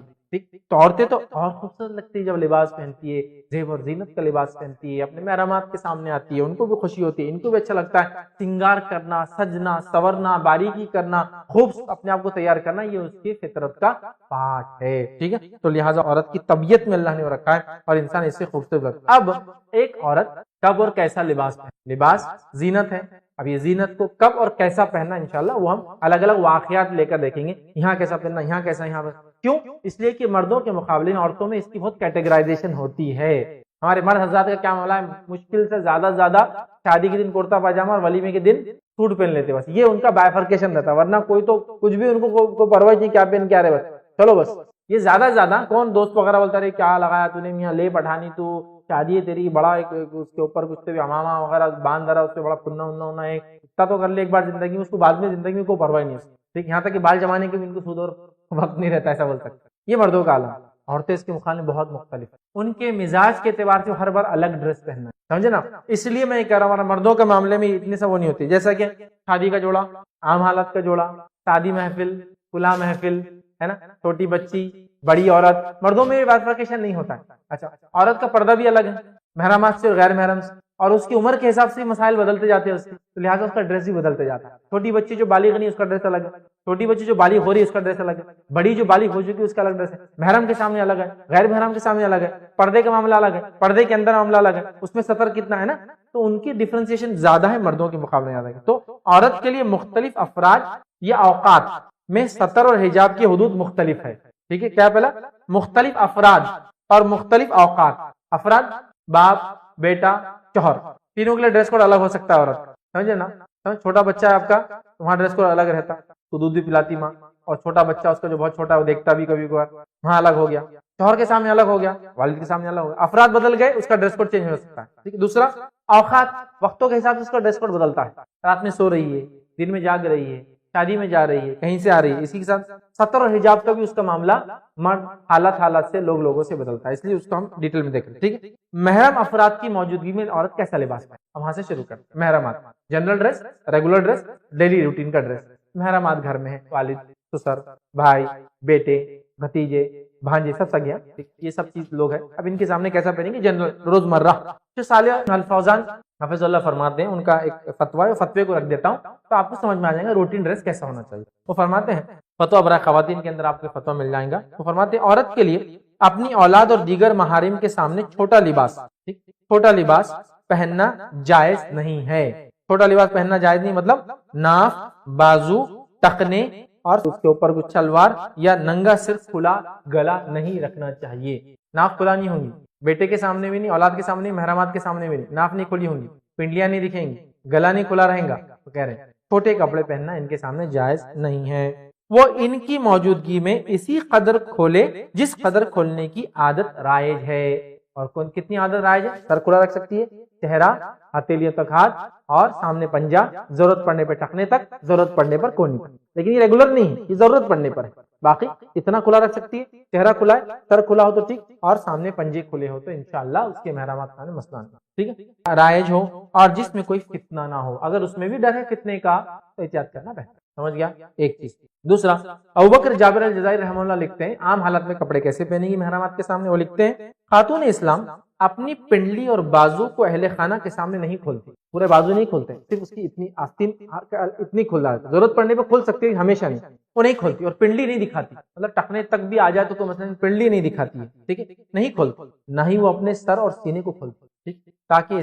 تو عورتیں تو اور خوبصورت لگتی ہے جب لباس پہنتی ہے، زیب اور زینت کا لباس پہنتی ہے، اپنے محرمات کے سامنے آتی ہے، ان کو بھی خوشی ہوتی ہے، ان کو بھی اچھا لگتا ہے. سنگار کرنا، سجنا، سورنا، باریکی کرنا، خوب اپنے آپ کو تیار کرنا، یہ اس کی فطرت کا پارٹ ہے. ٹھیک ہے، تو لہٰذا عورت کی طبیعت میں اللہ نے رکھا ہے اور انسان اس سے خوبصورت لگتا ہے. اب ایک عورت کب اور کیسا لباس پہنے، لباس زینت ہے. اب یہ زینت کو کب اور کیسا پہننا انشاءاللہ وہ ہم الگ الگ واقعات لے کر دیکھیں گے. یہاں کیسا پہننا، یہاں کیسا، یہاں کیوں؟ اس لیے کہ مردوں کے مقابلے میں عورتوں میں اس کی بہت کیٹیگرائزیشن ہوتی ہے. ہمارے مرد حضرات کا کیا معاملہ ہے، مشکل سے زیادہ شادی کے دن کرتا پاجامہ اور ولیمے کے دن سوٹ پہن لیتے، بس یہ ان کا بائفرکیشن رہتا، ورنہ کوئی تو کچھ بھی ان کو پرواہ نہیں کیا پہن کے آ رہے، بس چلو بس. یہ زیادہ کون دوست وغیرہ بولتا رہے کیا لگایا تو نے میاں، لے پٹھانی تو شادی ہے تیری، بڑا ایک اس کے اوپر کچھ بھی امامہ وغیرہ باندھ رہا، اس پہ بڑا پننا ہونا ہے، اتنا تو کر لے ایک بار زندگی میں، اس کو بعد میں زندگی میں کوئی پرواہ نہیں ہے. ٹھیک، یہاں تک کہ بال جمانے کے بھی ان کو سود اور وقت نہیں رہتا، ایسا بول سکتا. یہ مردوں کا عالم. عورتیں اس کے مقابلے میں بہت مختلف ہیں، ان کے مزاج کے اعتبار سے ہر بار الگ ڈریس پہننا ہے، سمجھے نا. اس لیے میں یہ کہہ رہا ہوں مردوں کے معاملے میں اتنی سب وہ نہیں ہوتی، جیسا کہ شادی کا جوڑا، عام حالت کا جوڑا، شادی محفل، کھلا محفل ہے نا، چھوٹی بچی، بڑی عورت، مردوں میں بائفرکیشن نہیں ہوتا ہے. اچھا عورت کا پردہ بھی الگ ہے، محرمات سے اور غیر محرم سے، اور اس کی عمر کے حساب سے مسائل بدلتے جاتے ہیں اس کے، تو لہٰذا اس کا ڈریس بھی بدلتے جاتا ہے. چھوٹی بچی جو بالغ نہیں اس کا ڈریس الگ ہے، چھوٹی بچی جو بالغ ہو رہی ہے اس کا ڈریس الگ ہے، بڑی جو بالغ ہو چکی ہے اس کا الگ ڈریس ہے. محرم کے سامنے الگ ہے، غیر محرم کے سامنے الگ ہے، پردے کا معاملہ الگ ہے، پردے کے اندر معاملہ الگ ہے، اس میں سطر کتنا ہے نا، تو ان کی ڈفرینسیشن زیادہ ہے مردوں کے مقابلے میں زیادہ ہے. تو عورت کے لیے مختلف افراد یا اوقات میں سطر اور حجاب کی حدود مختلف ہے. ٹھیک ہے، کیا پہلا مختلف افراد اور مختلف اوقات. افراد باپ، بیٹا، شوہر، تینوں کے لیے ڈریس کوڈ الگ ہو سکتا ہے عورت، سمجھے نا. چھوٹا بچہ ہے آپ کا، وہاں ڈریس کوڈ الگ رہتا، تو دودھ بھی پلاتی ماں، اور چھوٹا بچہ اس کا جو بہت چھوٹا ہے وہ دیکھتا بھی کبھی کبھار، وہاں الگ ہو گیا. شوہر کے سامنے الگ ہو گیا، والد کے سامنے الگ ہو گیا. افراد بدل گئے، اس کا ڈریس کوڈ چینج ہو سکتا ہے. ٹھیک ہے. دوسرا اوقات، وقتوں کے حساب سے اس کا ڈریس کوڈ بدلتا ہے، رات میں سو رہی ہے، دن میں جاگ رہی ہے، شادی میں جا رہی ہے، کہیں سے آ رہی ہے. اسی کے ساتھ سطر اور حجاب کا بھی اس کا معاملہ مرد حالات سے لوگوں سے بدلتا ہے، اس لیے اس کو ہم ڈیٹیل میں دیکھ رہے ہیں. ٹھیک ہے. محرم افراد کی موجودگی میں عورت کیسا لباس پہنے، ہم وہاں سے شروع کرتے ہیں. محرمات، general dress, regular dress, daily routine کا ڈریس. محرمات گھر میں ہے، والد، سسر، بھائی، بیٹے، بھتیجے، بھانجے، سب سگیاں، یہ سب چیز لوگ ہیں. اب ان کے سامنے کیسا پہنیں گے، جنرل روزمرہ. جو صالح الفوزان حافظ اللہ فرماتے ہیں، ان کا ایک فتویٰ ہے، فتوے کو رکھ دیتا ہوں تو آپ کو سمجھ میں آ جائے گا روٹین ڈریس کیسا ہونا چاہیے. وہ فرماتے ہیں، فتویٰ برائے خواتین کے اندر آپ کو فتویٰ مل جائے گا. وہ فرماتے ہیں عورت کے لیے اپنی اولاد اور دیگر محارم کے سامنے چھوٹا لباس پہننا جائز نہیں ہے. چھوٹا لباس پہننا جائز نہیں مطلب ناف، بازو، ٹخنے اور اس کے اوپر کچھ شلوار یا ننگا صرف کھلا گلا نہیں رکھنا چاہیے. ناف کھلا نہیں ہوں گی، بیٹے کے سامنے بھی نہیں، اولاد کے سامنے، محرمات کے سامنے بھی نہیں، ناف نہیں کھلی ہوں گی، پنڈلیاں نہیں دکھیں گی، گلا نہیں کھلا رہے گا. تو کہہ رہے ہیں چھوٹے کپڑے پہننا ان کے سامنے جائز نہیں ہے. وہ ان کی موجودگی میں اسی قدر کھولے جس قدر کھولنے کی عادت رائج ہے. اور کتنی عادت رائج ہے؟ سر کھلا رکھ سکتی ہے، چہرہ، ہتھیلیوں تک ہاتھ، اور سامنے پنجہ، ضرورت پڑنے پر ٹخنے تک، ضرورت پڑنے پر کونی پر. لیکن یہ ریگولر نہیں ہے، یہ ضرورت پڑنے پر ہے. باقی اتنا کھلا رکھ سکتی ہے، چہرہ کھلا ہے، سر کھلا ہو تو ٹھیک، اور سامنے پنجے کھلے ہو تو انشاءاللہ اس کے محرمات کا مسئلہ نہیں. ٹھیک ہے. رائج ہو اور جس میں کوئی فتنہ نہ ہو. اگر اس میں بھی ڈر ہے فتنے کا تو احتیاط کرنا بہتر. سمجھ گیا ایک چیز. دوسرا, ابوبکر جابر الجزائری رحمہ اللہ لکھتے ہیں عام حالت میں کپڑے کیسے پہنیں گی محرمات کے سامنے. وہ لکھتے ہیں خاتون اسلام اپنی پنڈلی اور بازو کو اہل خانہ کے سامنے نہیں کھولتی. پورے بازو نہیں کھولتے, صرف اس کی اتنی آستین اتنی کھل رہا ہے, ضرورت پڑنے پہ کھول سکتے ہیں, ہمیشہ نہیں, وہ نہیں کھولتی. اور پنڈلی نہیں دکھاتی, مطلب ٹکنے تک بھی آ جائے تو کوئی مثلا پنڈلی نہیں دکھاتی ہے, ٹھیک ہے, نہیں کھولتی. نہ ہی وہ اپنے سر اور سینے کو کھولتی, ٹھیک, تاکہ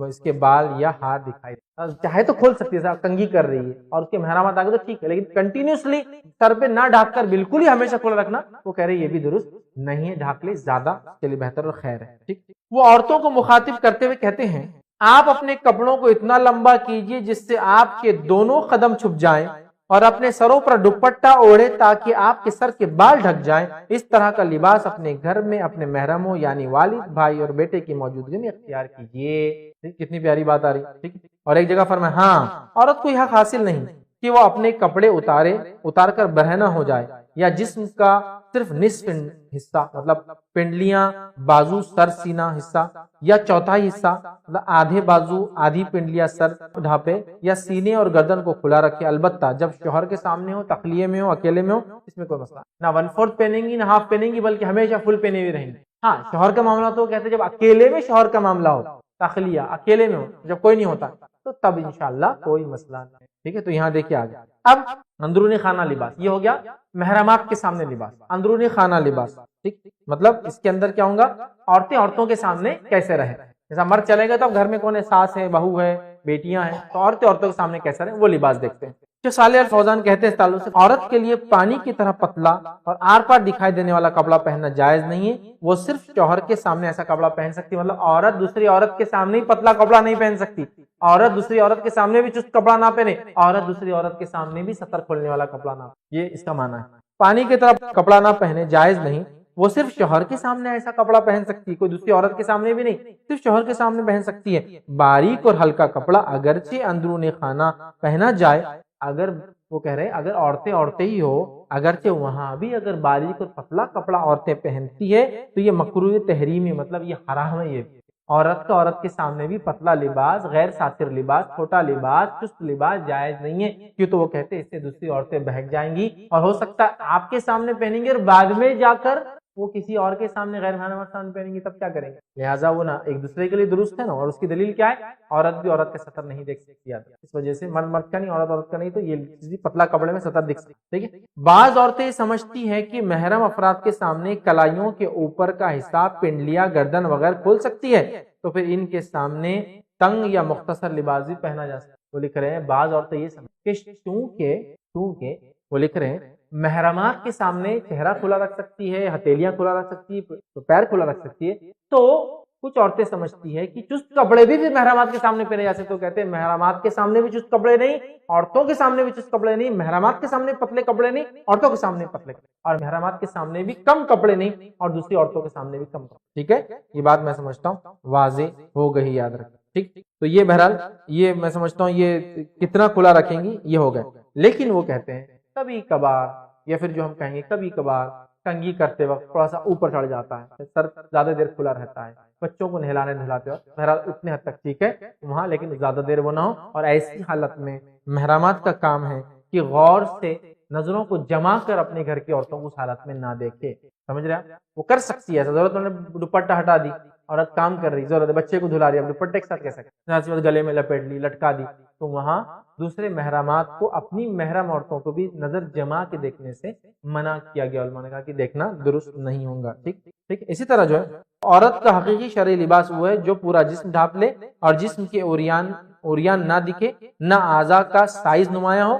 اس کے بال یا ہاتھ دکھائی دے. چاہے تو کھول سکتی ہے, کنگھی کر رہی ہے اور اس کے محرمات آگے تو ٹھیک ہے, لیکن کنٹینیوسلی سر پہ نہ ڈھانپ کر بالکل ہی ہمیشہ کھلا رکھنا, وہ کہہ رہے یہ بھی درست نہیں ہے, ڈھانپ لے زیادہ کے لیے بہتر اور خیر ہے, ٹھیک. وہ عورتوں کو مخاطب کرتے ہوئے کہتے ہیں آپ اپنے کپڑوں کو اتنا لمبا کیجئے جس سے آپ کے دونوں قدم چھپ جائیں, اور اپنے سروں پر دوپٹہ اوڑھے تاکہ آپ کے سر کے بال ڈھک جائیں. اس طرح کا لباس اپنے گھر میں اپنے محرموں یعنی والد, بھائی اور بیٹے کی موجودگی میں اختیار کیجیے. کتنی پیاری بات آ رہی, ٹھیک. اور ایک جگہ فرمایا ہاں عورت کو یہ حق حاصل نہیں کہ وہ اپنے کپڑے اتار کر برہنہ ہو جائے, یا جسم کا صرف نصف حصہ مطلب پنڈلیاں, بازو, سر, سینہ حصہ, یا چوتھائی حصہ مطلب آدھے بازو آدھی پنڈلیاں سر ڈھانپے, یا سینے اور گردن کو کھلا رکھے. البتہ جب شوہر کے سامنے ہو, تخلیے میں ہو, اکیلے میں ہو, اس میں کوئی مسئلہ نہ 1/4 پہنیں گی نہ ہاف پہنیں گی, بلکہ ہمیشہ فل پہنے ہوئے رہیں گی. ہاں شوہر کا معاملہ تو کہتے ہیں جب اکیلے میں شوہر کا معاملہ ہو, تخلیہ اکیلے میں ہو, جب کوئی نہیں ہوتا تو تب انشاءاللہ کوئی مسئلہ نہیں, ٹھیک ہے. تو یہاں دیکھیے آگے اب اندرونی خانہ لباس, یہ ہو گیا محرمات کے سامنے لباس. اندرونی خانہ لباس, ٹھیک, مطلب اس کے اندر کیا ہوں گا, عورتوں کے سامنے کیسے رہے. جیسا مرد چلے گا تو اب گھر میں کون ہے, ساس ہے, بہو ہے, بیٹیاں ہیں, تو عورتوں کے سامنے کیسا رہے, وہ لباس دیکھتے ہیں. جو صالح الفوزان کہتے ہیں اس تعلق سے عورت کے لیے پانی کی طرح پتلا اور آر پار دکھائی دینے والا کپڑا پہننا جائز نہیں ہے. وہ صرف شوہر کے سامنے ایسا کپڑا پہن سکتی, مطلب عورت دوسری عورت کے سامنے ہی پتلا کپڑا نہیں پہن سکتی, عورت دوسری عورت کے سامنے بھی چست کپڑا نہ پہنے, عورت دوسری عورت کے سامنے بھی سطر کھولنے والا کپڑا نہ, یہ اس کا معنی ہے. پانی کی طرح کپڑا نہ پہنے جائز نہیں, وہ صرف شوہر کے سامنے ایسا کپڑا پہن سکتی, کوئی دوسری عورت کے سامنے بھی نہیں, صرف شوہر کے سامنے پہن سکتی ہے. باریک اور ہلکا کپڑا اگرچہ اندرون خانہ پہنا جائے, اگر وہ کہہ رہے اگر عورتیں ہی ہو, اگرچہ وہاں بھی اگر باریک اور پتلا کپڑا عورتیں پہنتی ہے تو یہ مکروہ تحریمی, مطلب یہ حرام ہے. یہ عورت کے سامنے بھی پتلا لباس, غیر ساتر لباس, چھوٹا لباس, چست لباس جائز نہیں ہے, کیوں تو وہ کہتے ہیں اس سے دوسری عورتیں بہک جائیں گی, اور ہو سکتا ہے آپ کے سامنے پہنیں گے اور بعد میں جا کر وہ کسی اور کے سامنے غیر محرم سامنے پہنیں گی, تب کیا کریں گے. لہٰذا وہ نا ایک دوسرے کے لیے درست ہے نا, اور اس کی دلیل کیا ہے, عورت بھی عورت کا سطر نہیں دیکھ سکتی, اس وجہ سے مرد کا نہیں, عورت کا نہیں, تو یہ پتلا کپڑے میں سطر دکھ سکتی, ٹھیک ہے. بعض عورتیں سمجھتی ہیں کہ محرم افراد کے سامنے کلائیوں کے اوپر کا حصہ, پنڈلیاں, گردن وغیرہ کھول سکتی ہے, تو پھر ان کے سامنے تنگ یا مختصر لباس بھی پہنا جا سکتا. وہ لکھ رہے ہیں بعض عورتیں یہ سمجھتی ہیں چونکہ وہ لکھ رہے ہیں محرمات کے سامنے چہرہ کھلا رکھ سکتی ہے, ہتھیلیاں کھلا رکھ سکتی ہے, پیر کھلا رکھ سکتی ہے, تو کچھ عورتیں سمجھتی ہے کہ چست کپڑے بھی محرمات کے سامنے پہنے جا سکتے. تو کہتے ہیں محرمات کے سامنے بھی چست کپڑے نہیں, عورتوں کے سامنے بھی چست کپڑے نہیں, محرمات کے سامنے پتلے کپڑے نہیں, عورتوں کے سامنے پتلے کپڑے, اور محرمات کے سامنے بھی کم کپڑے نہیں, اور دوسری عورتوں کے سامنے بھی کم کپڑے. ٹھیک ہے, یہ بات میں سمجھتا ہوں واضح ہو گئی, یاد رکھیں. ٹھیک, تو یہ بہرحال یہ میں سمجھتا ہوں یہ کتنا کھلا رکھیں گی یہ ہو گئے. لیکن وہ کہتے ہیں کبھی کبھار, یا پھر جو ہم کہیں گے کبھی کبھار کنگھی کرتے وقت تھوڑا سا اوپر چڑھ جاتا ہے, سر زیادہ دیر کھلا رہتا ہے, بچوں کو نہلانے دھلاتے وقت, بہرحال اتنے حد تک ٹھیک ہے وہاں, لیکن زیادہ دیر وہ نہ ہو. اور ایسی حالت میں محرمات کا کام ہے کہ غور سے نظروں کو جما کر اپنے گھر کی عورتوں کو اس حالت میں نہ دیکھے. سمجھ رہے ہیں, وہ کر سکتی ہے ایسا, ضرورت نے دوپٹہ ہٹا دی, عورت کام کر رہی, ضرورت ہے بچے کو دھلا رہی, اب دوپٹے کے ساتھ کیسا گلے میں لپیٹ لی, لٹکا دی, تو وہاں دوسرے محرمات کو اپنی محرم عورتوں کو بھی نظر جما کے دیکھنے سے منع کیا گیا. علماء نے کہا کہ دیکھنا درست نہیں ہوگا. ٹھیک ٹھیک. اسی طرح جو ہے عورت کا حقیقی شرعی لباس وہ ہے جو پورا جسم ڈھانپ لے اور جسم کے اوریان نہ دکھے, نہ اعضاء کا سائز نمایاں ہو,